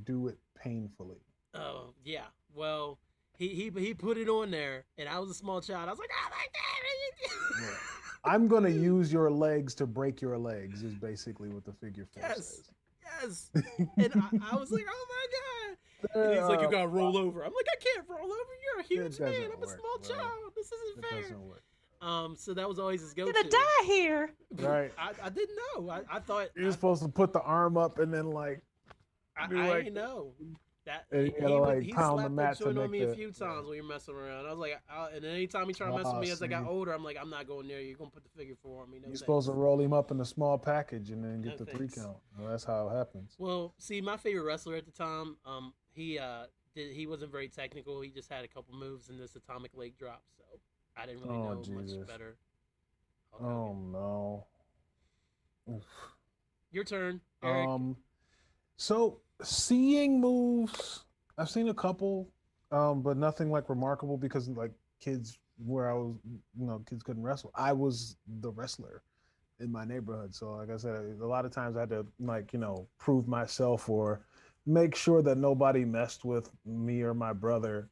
do it painfully. Oh yeah. Well, he put it on there, and I was a small child. I was like, oh my god. Yeah. I'm gonna use your legs to break your legs is basically what the figure 4 says. Yes. And I was like, oh my god. And he's like, you gotta roll over. I'm like, I can't roll over. You're a huge doesn't man. I'm a work, small bro. child. This isn't It fair. doesn't work. So that was always his I'm go-to. gonna die here. Right. I didn't know. I thought You're supposed to put the arm up and then like I do like- didn't know. That And you gotta, like, he pound the slapped mat that to joint on make me a the- few times when you're messing around. I was like, and then anytime he tried to mess with me as I got see. older, I'm like, I'm not going there. You're gonna put the figure four on me. No you're thanks. supposed to roll him up in a small package and then No get the 3 thanks. count. Well, that's how it happens. Well, see, my favorite wrestler at the time, he wasn't very technical. He just had a couple moves in this atomic leg drop, so I didn't really Oh, know Jesus. much better. Oh no. Oof. Your turn, Eric. So seeing moves, I've seen a couple, but nothing like remarkable because like kids where I was, kids couldn't wrestle. I was the wrestler in my neighborhood. So like I said, a lot of times I had to prove myself or make sure that nobody messed with me or my brother.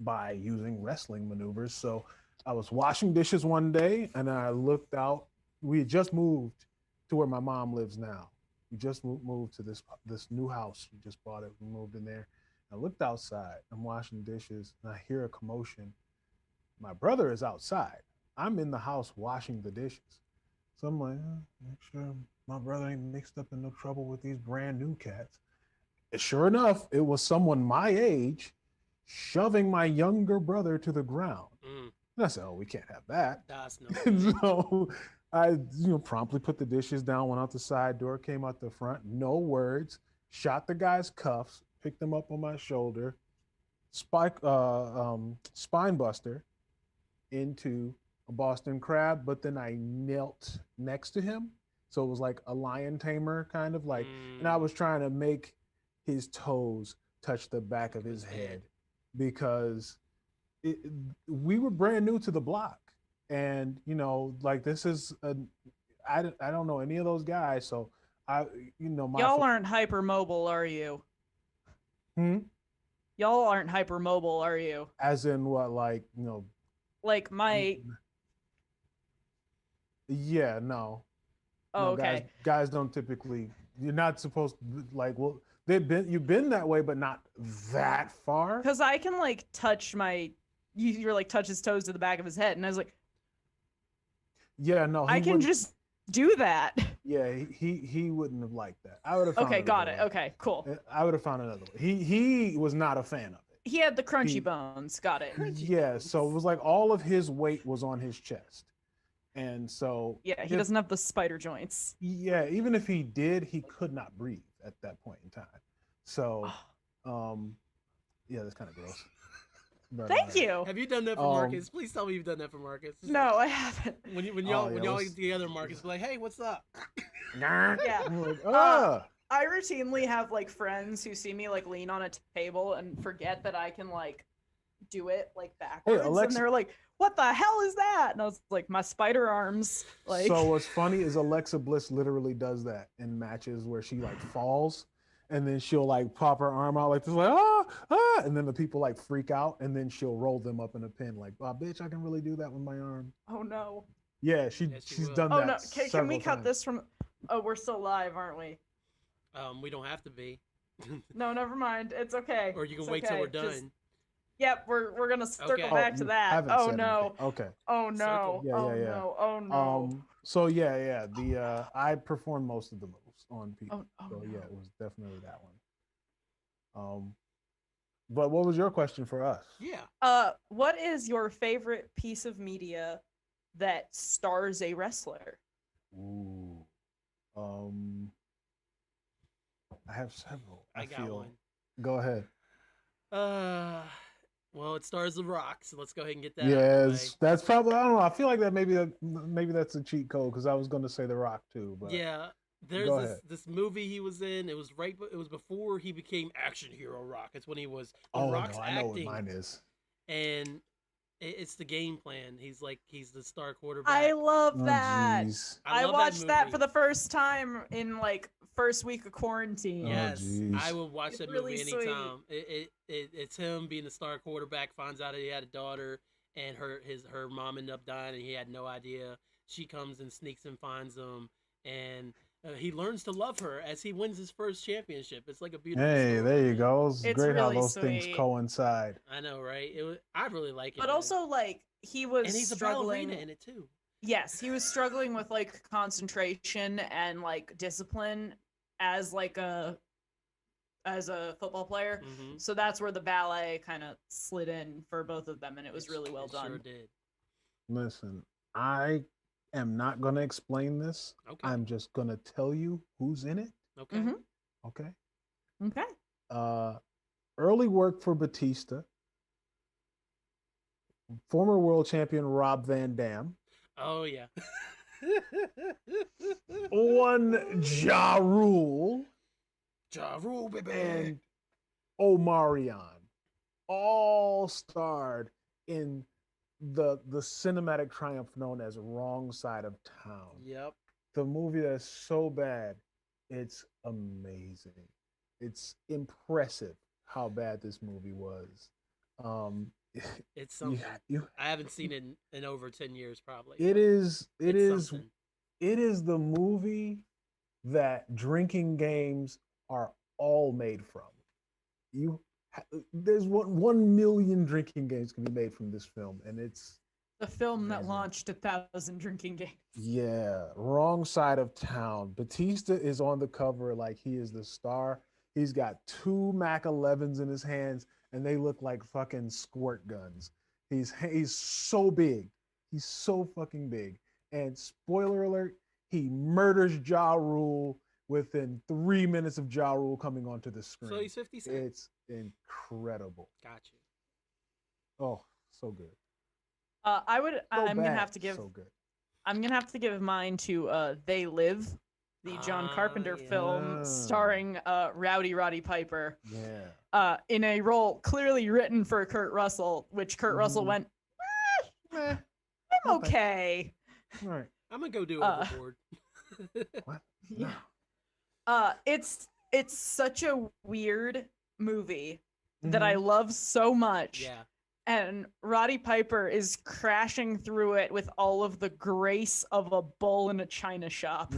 by using wrestling maneuvers. So I was washing dishes one day and I looked out. We had just moved to where my mom lives now. We just moved to this new house. We just bought it. We moved in there. I looked outside. I'm washing dishes and I hear a commotion. My brother is outside. I'm in the house washing the dishes. So I'm like, make sure my brother ain't mixed up in no trouble with these brand new cats. And sure enough, it was someone my age shoving my younger brother to the ground. And I said, "Oh, we can't have that." That's no So I, promptly put the dishes down, went out the side door, came out the front, no words, shot the guy's cuffs, picked him up on my shoulder, spine buster into a Boston crab, but then I knelt next to him. So it was like a lion tamer kind of like, and I was trying to make his toes touch the back of his head because we were brand new to the block. And, this is I don't know any of those guys. So y'all aren't hypermobile, are you? Y'all aren't hypermobile, are you? As in what, like my yeah, no. Oh, okay. Guys don't typically. You're not supposed to you've been that way, but not that far. Because I can touch you're touch his toes to the back of his head, and I was like, yeah, no, I can just do that. Yeah, he wouldn't have liked that. I would have. Okay, got it. Okay, cool. I would have found another way. He was not a fan of it. He had the crunchy bones. Got it. Yeah, so it was like all of his weight was on his chest. And so yeah, he doesn't have the spider joints. Yeah, even if he did, he could not breathe at that point in time. So yeah, that's kind of gross. But, Thank you. Have you done that for Marcus? Please tell me you've done that for Marcus. No, I haven't. When y'all get together, Marcus be like, "Hey, what's up?" Yeah. Like, I routinely have friends who see me lean on a table and forget that I can do it backwards, hey, Alexa, and they're like, "What the hell is that?" And I was like, "My spider arms." So what's funny is Alexa Bliss literally does that in matches where she falls, and then she'll pop her arm out this, and then the people freak out, and then she'll roll them up in a pin bitch, I can really do that with my arm. Oh no. Yeah, she's done that. Oh no, can we cut this from? Oh, we're still live, aren't we? We don't have to be. No, never mind. It's okay. Or you can wait till we're done. Yep, we're gonna circle back to that. Oh no. Okay. Oh no. Yeah, oh yeah. no. Oh no. So yeah. The I performed most of the moves on people. Oh, so no. yeah, it was definitely that one. But what was your question for us? Yeah. What is your favorite piece of media that stars a wrestler? Ooh. I have several. I got one. Go ahead. Well, it stars The Rock, so let's go ahead and get that. Yes, that's probably. I don't know. I feel like that maybe that's a cheat code because I was going to say The Rock too. But yeah, there's this movie he was in. It was before he became action hero Rock. It's when he was Rock's I know acting. what mine is. And it's the game plan. He's the star quarterback. I love that. Geez. I watched that for the first time in first week of quarantine. Yes, I will watch that really movie anytime. It's him being the star quarterback. Finds out that he had a daughter, and her mom ended up dying, and he had no idea. She comes and sneaks and finds him, and he learns to love her as he wins his first championship. It's like a beautiful story. There you go. It's great really how those sweet. things coincide. I know, right? I really like it. But also he was and he's struggling a ballerina in it too. Yes, he was struggling with concentration and discipline as a football player. Mm-hmm. So that's where the ballet kind of slid in for both of them, and it was really well done. Sure did. Listen, I am not going to explain this. Okay. I'm just going to tell you who's in it. Okay. Mm-hmm. Okay. Okay. Early work for Batista. Former world champion Rob Van Dam. Oh yeah. One Ja Rule. Ja Rule, baby. And Omarion. All starred in the cinematic triumph known as Wrong Side of Town. Yep. The movie that's so bad, it's amazing. It's impressive how bad this movie was. Um, It's something. you I haven't seen it in over 10 years, probably. it but is it it's is something. it is the movie that drinking games are all made from. You there's 1 million drinking games can be made from this film, and it's The film that amazing. launched 1,000 drinking games. Yeah, wrong side of town. Batista is on the cover like he is the star. He's got two Mac 11s in his hands, and they look like fucking squirt guns. He's so big. He's so fucking big. And spoiler alert, he murders Ja Rule within 3 minutes of Ja Rule coming onto the screen. So he's 50 Cent. It's incredible. Got you. Oh, so good. I'm gonna have to give. So good. I'm gonna have to give mine to They Live, the John Carpenter yeah. film starring Roddy Piper. Yeah. In a role clearly written for Kurt Russell, which Kurt Russell went, I'm okay. All right. I'm gonna go do Overboard. What? Yeah. It's such a weird movie that I love so much. Yeah. And Roddy Piper is crashing through it with all of the grace of a bull in a china shop.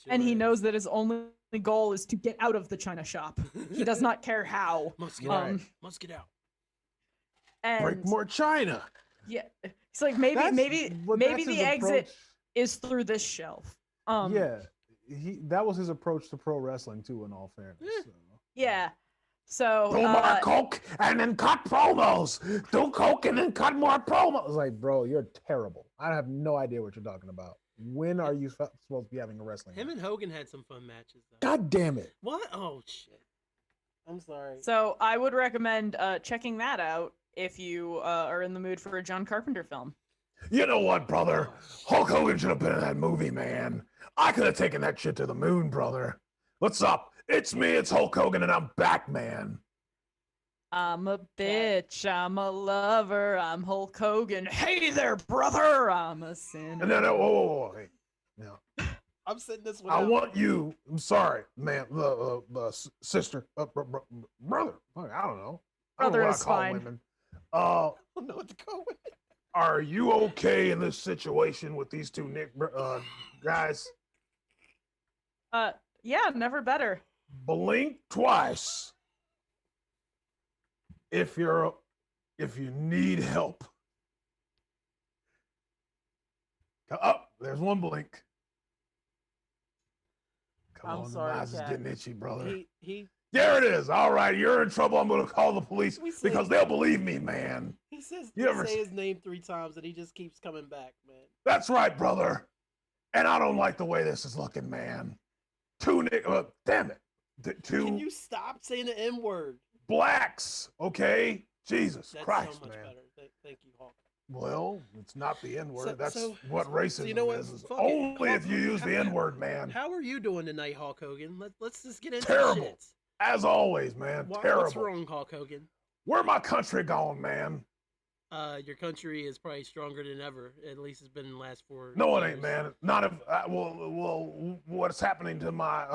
And he knows that his only goal is to get out of the china shop. He does not care how. Must get out. Must get out. And Break more China. yeah, it's like maybe That's the his exit approach. is through this shelf. Yeah, that was his approach to pro wrestling too. In all fairness, so. Yeah. So do more coke and then cut promos. Do coke and then cut more promos. It's like, bro, you're terrible. I have no idea what you're talking about. When are you supposed to be having a wrestling Him match? and Hogan had some fun matches, though. God damn it! What? Oh shit! I'm sorry. So I would recommend checking that out if you are in the mood for a John Carpenter film. You know what, brother? Hulk Hogan should have been in that movie, man. I could have taken that shit to the moon, brother. What's up? It's me, it's Hulk Hogan, and I'm back, man. I'm a bitch, I'm a lover, I'm Hulk Hogan. Hey there, brother, I'm a sinner. And then, whoa, wait. Now, I'm sitting this one. I out. want you. I'm sorry, man. Sister, brother. I don't know. I don't know Brother what is I call fine. women. I don't know what to go with. Are you okay in this situation with these two guys? Yeah, never better. Blink twice if you need help. Oh, there's one blink. Come I'm on, sorry, the eyes is Kat. getting itchy, brother. He There it is. All right, you're in trouble. I'm gonna call the police We say- because they'll believe me, man. he says You they ever say s- his name 3 times and he just keeps coming back, man. That's right, brother. And I don't like the way this is looking, man. Damn it. Two Can you stop saying the N word? blacks, okay? Jesus That's Christ, so much man. better. Thank you, Hawk. Well, it's not the N word. So- That's so- what racism you know what? is. Fuck it. Only if you Hulk- use the N word, man. How are you doing tonight, Hulk Hogan? Let's just get into Terrible. shit. As always, man. Terrible. What's wrong, Hulk Hogan? Where my country gone, man? Your country is probably stronger than ever. At least it's been in the last 4 No, it years. ain't, man. Not if. Well, what's happening to my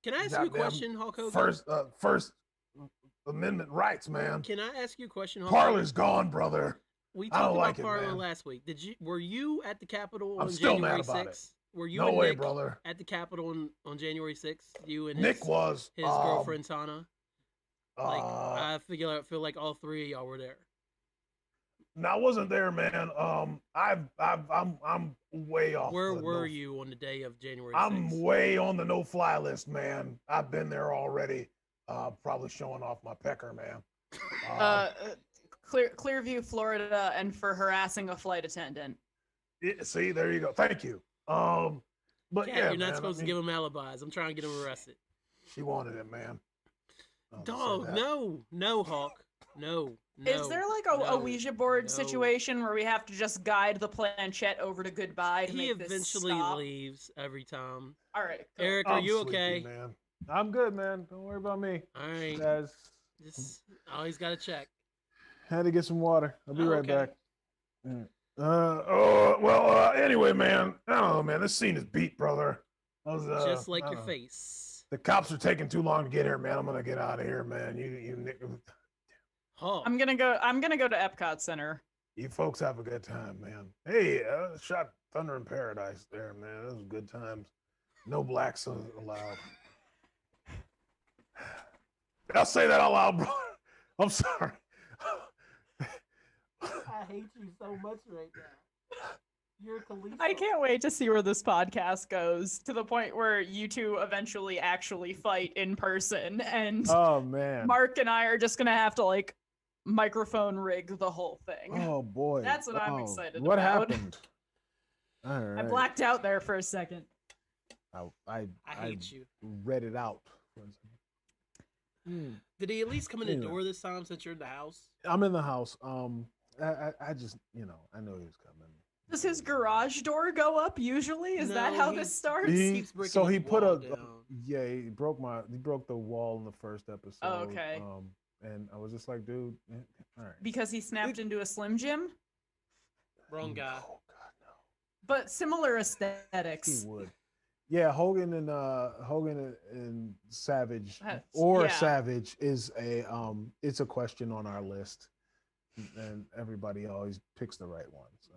Can I ask you a goddamn question, Hulk Hogan? First Amendment rights, man? Can I ask you a question, Hulk Parlor's gone, brother. We I don't talked about like it, Parlor man. last week. Were you at the Capitol I'm on still January mad about it. 6th? Were you No and way, Nick brother. at the Capitol on January 6th? You and Nick was his girlfriend Tana? Like I feel like all 3 of y'all were there. no, I wasn't there, man. I'm way off. Where the were no- you on the day of January 6th? I'm way on the no-fly list, man. I've been there already. Probably showing off my pecker, man. Clearview, Florida, and for harassing a flight attendant. See, there you go. Thank you. But Kat, yeah, you're not man, supposed I to mean, give him alibis. I'm trying to get him arrested. She wanted it, man. Say Dog, that. no, Hawk. No. Is there like a no, Ouija board no. situation where we have to just guide the planchette over to goodbye to He make this eventually stop? leaves every time. All right, cool. Eric, are I'm you sleepy, okay? man? I'm good, man. Don't worry about me. All right. Guys, Just always got to check. had to get some water. I'll be Oh, right okay. back. Anyway, man. I don't know, man. This scene is beat, brother. I was, Just like I your don't know. face. The cops are taking too long to get here, man. I'm gonna get out of here, man. You Huh. I'm gonna go to Epcot Center. you folks have a good time, man. Hey, shot Thunder in Paradise there, man. Those was good times. No blacks allowed. I'll say that out loud, bro. I'm sorry. I hate you so much right now. You're Khaleesi. I can't wait to see where this podcast goes, to the point where you two eventually actually fight in person, and Oh man. Mark and I are just gonna have to like microphone rig the whole thing. Oh boy. That's what I'm excited what about. happened? All right. I blacked out there for a second. I hate you. read it out. Did he at least come in the Anyway. door this time since you're in the house? I'm in the house. I just, I know he was coming. Does his garage door go up usually? Is that how this starts? keeps breaking So his he put wall a down. yeah, he broke the wall in the first episode. Oh, okay. And I was just like, dude, all right. Because he snapped into a Slim Jim? Wrong guy. Oh God, no. But similar He aesthetics. would. Yeah, Hogan and Savage Yeah. Savage is it's a question on our list, and everybody always picks the right one. So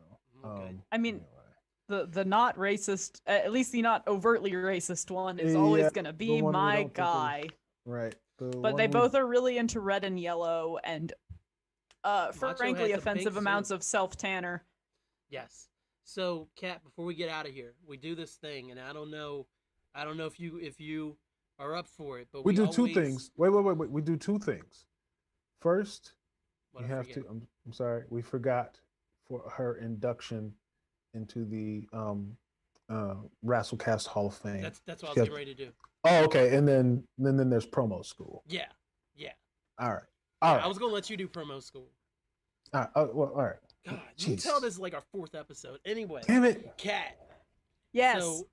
Okay. I mean, anyway. the not racist, at least the not overtly racist one, is always Yeah, gonna the be one we my don't think is- guy. Right. But they both are really into red and yellow, and Macho frankly, has a offensive big amounts suit. of self tanner. Yes. So, Kat, before we get out of here, we do this thing, and I don't know if you are up for it, but we do two always- things. Wait. We do two things. First, What we I have forget? to. I'm sorry, we forgot for her induction into the Rasslecast Hall of Fame. That's what I was She has- getting ready to do. Oh, okay. And then there's promo school. Yeah. All right. I was gonna let you do promo school. All right. Well, all right. God, you can tell Jeez. this is like our 4th episode. Anyway, Damn it. Kat. Yes. So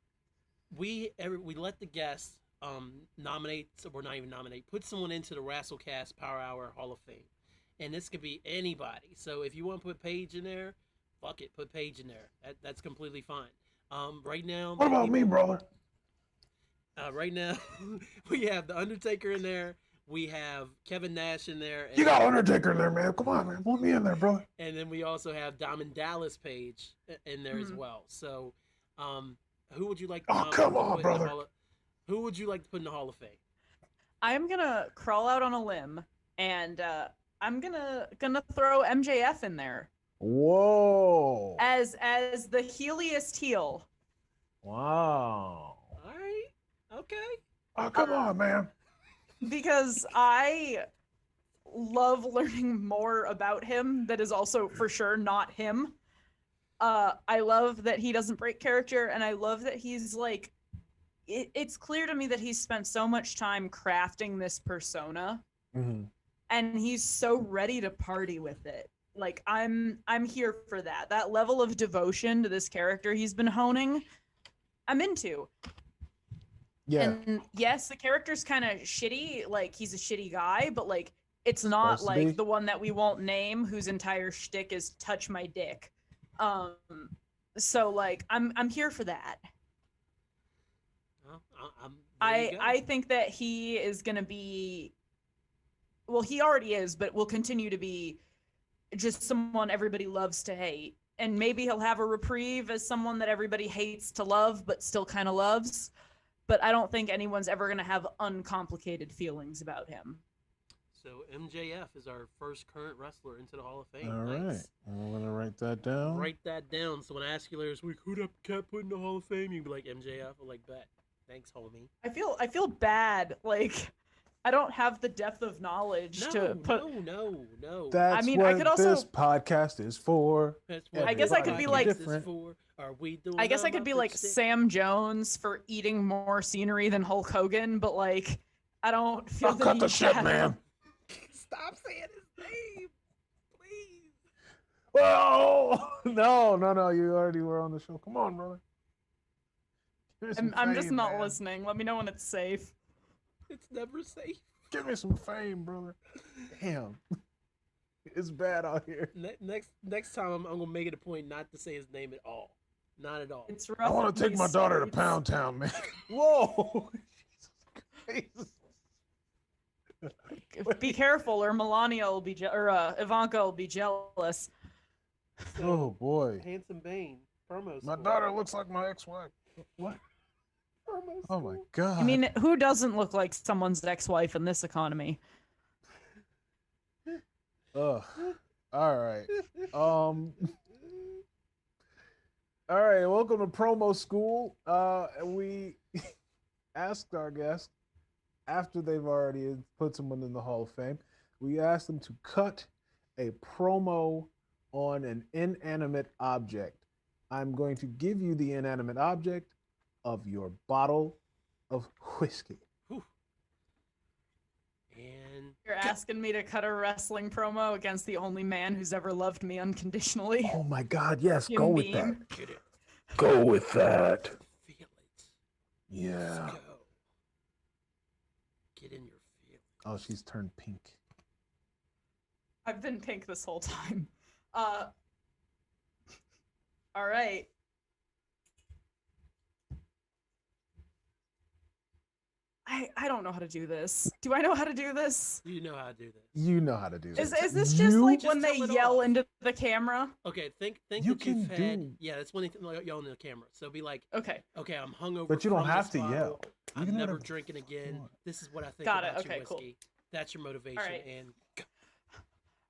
we let the guests nominate, or not even nominate, put someone into the Rasslecast Power Hour Hall of Fame, and this could be anybody. So if you want to put Paige in there, fuck it, put Paige in there. That's completely fine. Right now, What about me, brother? right now, we have the Undertaker in there. We have Kevin Nash in there. And, You got Undertaker in there, man. Come on, man. Put me in there, brother. and then we also have Diamond Dallas Page in there as Mhm. well. So, who would you like to Oh, nominate come to on, put in the brother. who would you like to put in the Hall of Fame? I'm gonna crawl out on a limb, and I'm gonna throw MJF in there Whoa. as the heeliest heel. Wow. All right. Okay. Oh, come on, man. Because I love learning more about him that is also for sure not him. I love that he doesn't break character, and I love that he's like, it's clear to me that he's spent so much time crafting this persona, Mm-hmm. and he's so ready to party with it. Like I'm here for that. That level of devotion to this character he's been honing, I'm into. Yeah. And yes, the character's kind of shitty. Like he's a shitty guy, but like it's not Supposed to be. like the one that we won't name, whose entire shtick is "touch my dick." So like I'm here for that. Well, there you go. I think that he is gonna be, well, he already is, but will continue to be just someone everybody loves to hate. And maybe he'll have a reprieve as someone that everybody hates to love, but still kind of loves. But I don't think anyone's ever going to have uncomplicated feelings about him. So MJF is our first current wrestler into the Hall of Fame. All right. Nice. I'm going to write that down. Write that down. So when I ask you later this week, who the Cat put in the Hall of Fame, you'd be like MJF. I'm like, bet. Thanks, homie. I feel bad. Like I don't have the depth of knowledge to put. No. That's I what could also- this podcast is for. That's I guess I could be podcast like- is different. for. Are we doing I guess I our could be Muppet like shtick? Sam Jones for eating more scenery than Hulk Hogan, but like I don't feel Oh, the cut need the to shit, have- man. Stop saying his name, please. Well, no. You already were on the show. Come on, brother. Give me some I'm just fame, not man. listening. Let me know when it's safe. It's never safe. Give me some fame, brother. Damn. It's bad out here. Next time, I'm gonna make it a point not to say his name at all. Not at all. It's I want to take my daughter to Pound Town, man. Whoa. Be careful, or Melania will be Ivanka will be jealous. So, Oh boy. Handsome Bane, promo My school. daughter looks like my ex-wife. What? Promo Oh my school. god. I mean, who doesn't look like someone's ex-wife in this economy? Ugh. All right. All right. Welcome to promo school. We asked our guests after they've already put someone in the Hall of Fame. We asked them to cut a promo on an inanimate object. I'm going to give you the inanimate object of your bottle of whiskey. Whew. And You're asking me to cut a wrestling promo against the only man who's ever loved me unconditionally. Oh my God! Yes, Jim go with Beam. that. get it. Go with that. Feel it. Yeah. Let's go. Get in your feelings. Oh, she's turned pink. I've been pink this whole time. All right. I don't know how to do this. Do I know how to do this? You know how to do this. You know how to do this. Is this just like Just when they tell it yell off. into the camera? Okay, think You that you've can had. do- Yeah, that's when they yell into the camera. So be like, Okay. okay, I'm hungover. But you don't from have this to bottle. yell. You I'm can do never whatever drinking you again. want. This is what I think Got it. about your Okay, cool. whiskey. That's your motivation. right. And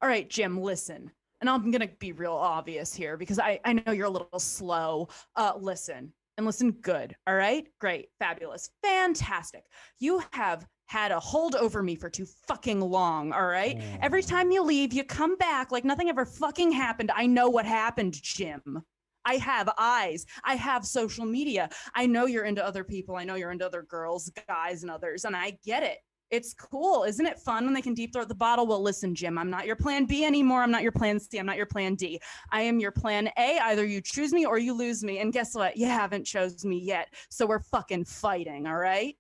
All right, Jim, listen. And I'm going to be real obvious here because I know you're a little slow. Listen, and listen good. All right? Great. Fabulous. Fantastic. You have had a hold over me for too fucking long. All right? Every time you leave, you come back like nothing ever fucking happened. I know what happened, Jim. I have eyes. I have social media. I know you're into other people. I know you're into other girls, guys, and others. And I get it. It's cool. Isn't it fun when they can deep throat the bottle? Well, listen, Jim, I'm not your plan B anymore. I'm not your plan C. I'm not your plan D. I am your plan A. Either you choose me or you lose me. And guess what? You haven't chose me yet. So we're fucking fighting, all right?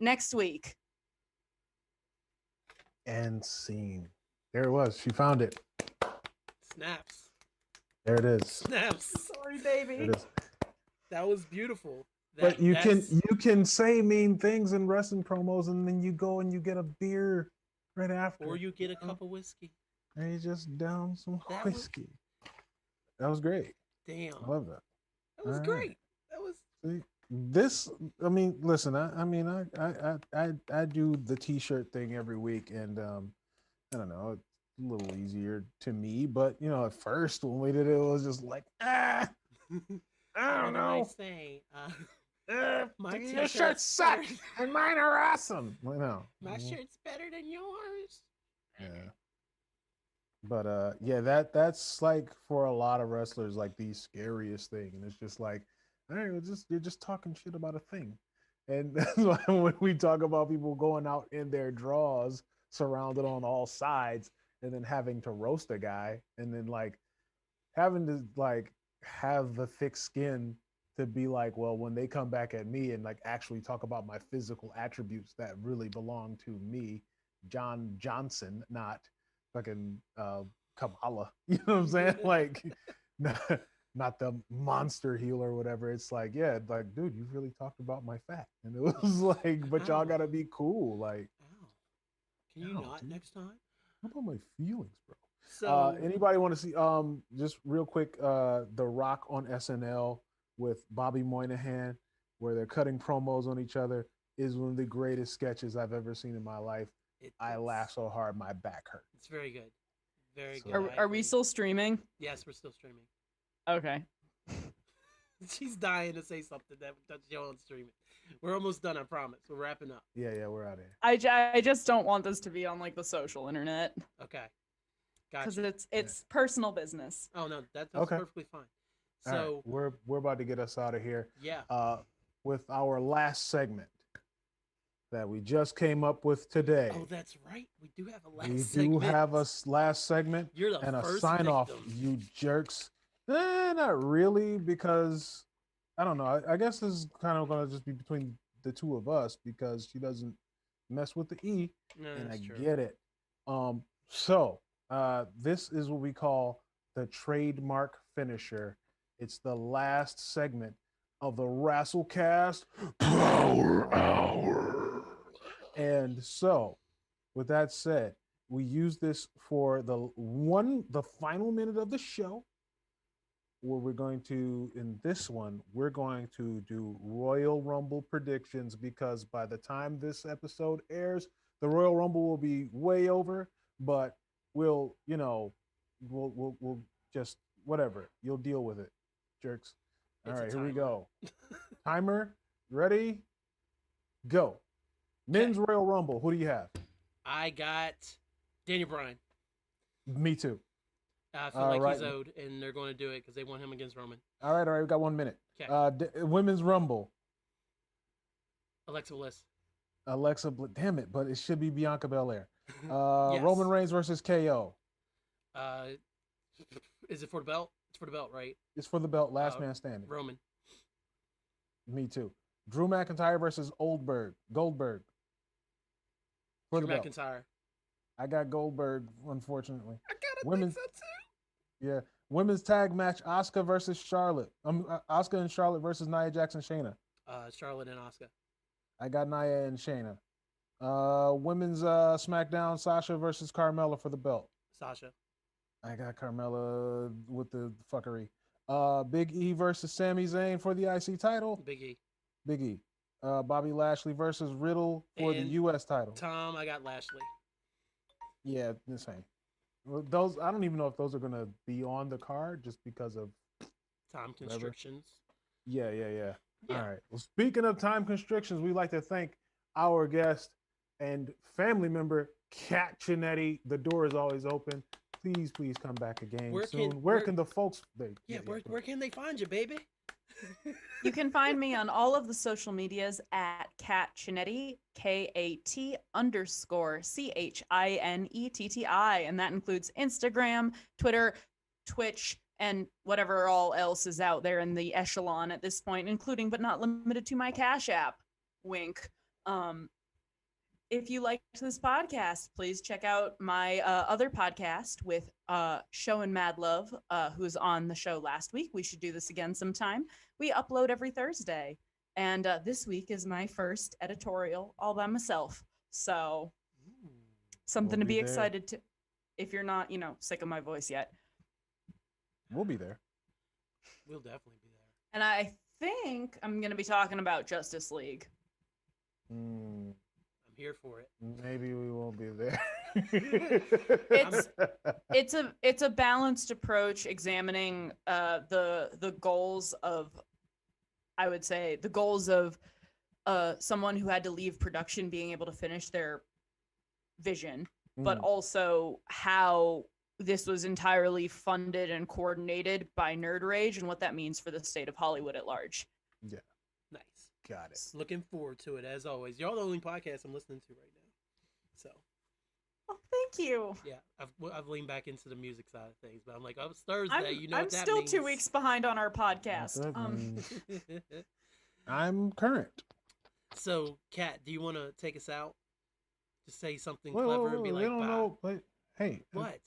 Next week. And scene. There it was. She found it. snaps. There it is. Snaps. Sorry, There baby. it is. That was beautiful. But you That's- can say mean things in wrestling promos, and then you go and you get a beer right after, Or you get a cup of whiskey. and you just down some That was- whiskey. That was great. Damn. I love that. That was All right. great. That was See, this, I mean, listen, I do the T-shirt thing every week, and I don't know, it's a little easier to me, but you know, at first when we did it, it was just like, I what don't do I know. say? My Your t-shirt's shirts suck, better- and mine are awesome. I know. My shirt's better than yours. Yeah. But yeah, that's like for a lot of wrestlers like the scariest thing, and it's just like, all right, you're just talking shit about a thing, and that's why when we talk about people going out in their draws, surrounded on all sides, and then having to roast a guy, and then like having to like have the thick skin to be like, well, when they come back at me and like actually talk about my physical attributes that really belong to me, John Johnson, not fucking Kamala. You know what I'm saying? Like, not the monster heel or whatever. It's like, yeah, like, dude, you really talked about my fat, and it was like, but y'all gotta be cool. Like, Ow. Can you No, not dude. next time? how about my feelings, bro? So Anybody want to see just real quick The Rock on SNL with Bobby Moynihan, where they're cutting promos on each other, is one of the greatest sketches I've ever seen in my life. I laughed so hard my back hurt. It's very good. Very So- good. I Are we agree. still streaming? Yes, we're still streaming. Okay. She's dying to say something that you're on streaming. We're almost done, I promise. We're wrapping up. Yeah, we're out of here. I just don't want this to be on like the social internet Okay. because Gotcha. it's personal business. Oh no, that's Okay. perfectly fine. All right, So we're about to get us out of here yeah. with our last segment that we just came up with today. Oh, that's right. We do have a last We do segment. have a last segment You're the and a first sign off, victim. you jerks. Not really, because I don't know. I guess this is kind of going to just be between the two of us because she doesn't mess with the E, No, and I that's true. get it. So this is what we call the trademark finisher. It's the last segment of the Rasslecast Power Hour. And so, with that said, we use this for the final minute of the show, where we're going to, in this one, we're going to do Royal Rumble predictions, because by the time this episode airs, the Royal Rumble will be way over, but we'll just whatever. You'll deal with it, jerks. All right, here we go. Timer, ready, go. Men's Royal Rumble. Who do you have? I got Daniel Bryan. Me too. I feel like he's owed, and they're going to do it because they want him against Roman. All right. We got 1 minute. Okay. Women's Rumble. Alexa Bliss. Damn it, but it should be Bianca Belair. Yes. Roman Reigns versus KO. Is it for the belt? It's for the belt, right? It's for the belt. Last man standing. Roman. Me too. Drew McIntyre versus Goldberg. For Drew the belt. McIntyre. I got Goldberg, unfortunately. I gotta think so too. Yeah. Women's tag match: Asuka versus Charlotte. Asuka and Charlotte versus Nia Jax and Shayna. Charlotte and Asuka. I got Nia and Shayna. Women's SmackDown: Sasha versus Carmella for the belt. Sasha. I got Carmella with the fuckery. Big E versus Sami Zayn for the IC title. Big E. Bobby Lashley versus Riddle for the US title. Tom, I got Lashley. Yeah, the same. Those, I don't even know if those are gonna be on the card just because of time constrictions. Yeah. All right. Well, speaking of time constrictions, we'd like to thank our guest and family member, Kat Chinetti. The door is always open. Please come back again soon. Where can the folks? Where can they find you, baby? You can find me on all of the social medias at Kat Chinetti, KAT_CHINETTI, and that includes Instagram, Twitter, Twitch, and whatever all else is out there in the echelon at this point, including but not limited to my Cash App. Wink. If you liked this podcast, please check out my other podcast with Show and Mad Love, who's on the show last week. We should do this again sometime. We upload every Thursday. And this week is my first editorial all by myself. So something to be excited to, if you're not, sick of my voice yet. We'll be there. We'll definitely be there. And I think I'm going to be talking about Justice League. I'm here for it. Maybe we won't be there. It's a balanced approach, examining the goals of, I would say, the goals of someone who had to leave production being able to finish their vision, but also how this was entirely funded and coordinated by Nerd Rage and what that means for the state of Hollywood at large. Yeah. Nice. Got it. Looking forward to it, as always. You're the only podcast I'm listening to right now. So. Oh, thank you. Yeah, I've leaned back into the music side of things, but I'm like, oh, it's Thursday. I'm what that means. I'm still 2 weeks behind on our podcast. I'm current. So, Kat, do you want to take us out? Just say something clever and be like, we don't know. Hey, what?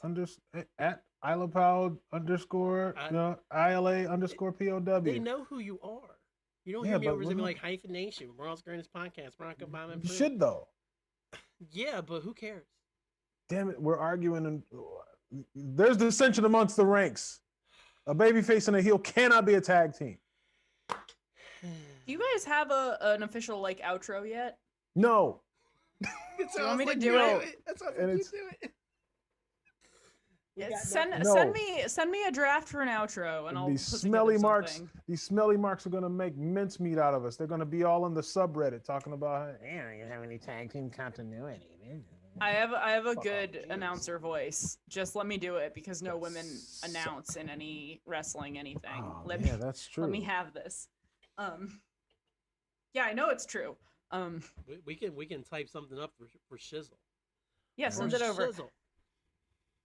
At ILAPOW _ ILA_POW. They know who you are. You don't hear me over there like Hyphen Nation, World's Greatest Podcast, Bronco Obama. You should though. Yeah, but who cares? Damn it, we're arguing and there's dissension amongst the ranks. A babyface and a heel cannot be a tag team. Do you guys have an official outro yet? No. Do you want me to do it? That's how you do it. Yes, send me a draft for an outro, and I'll these smelly marks. These smelly marks are gonna make mincemeat out of us. They're gonna be all in the subreddit talking about, I don't have any tag team continuity. I have a good announcer voice. Just let me do it, because no women announce in any wrestling anything. That's true. Let me have this. Yeah, I know it's true. We can type something up for Shizzle. Yeah, send it over. Shizzle.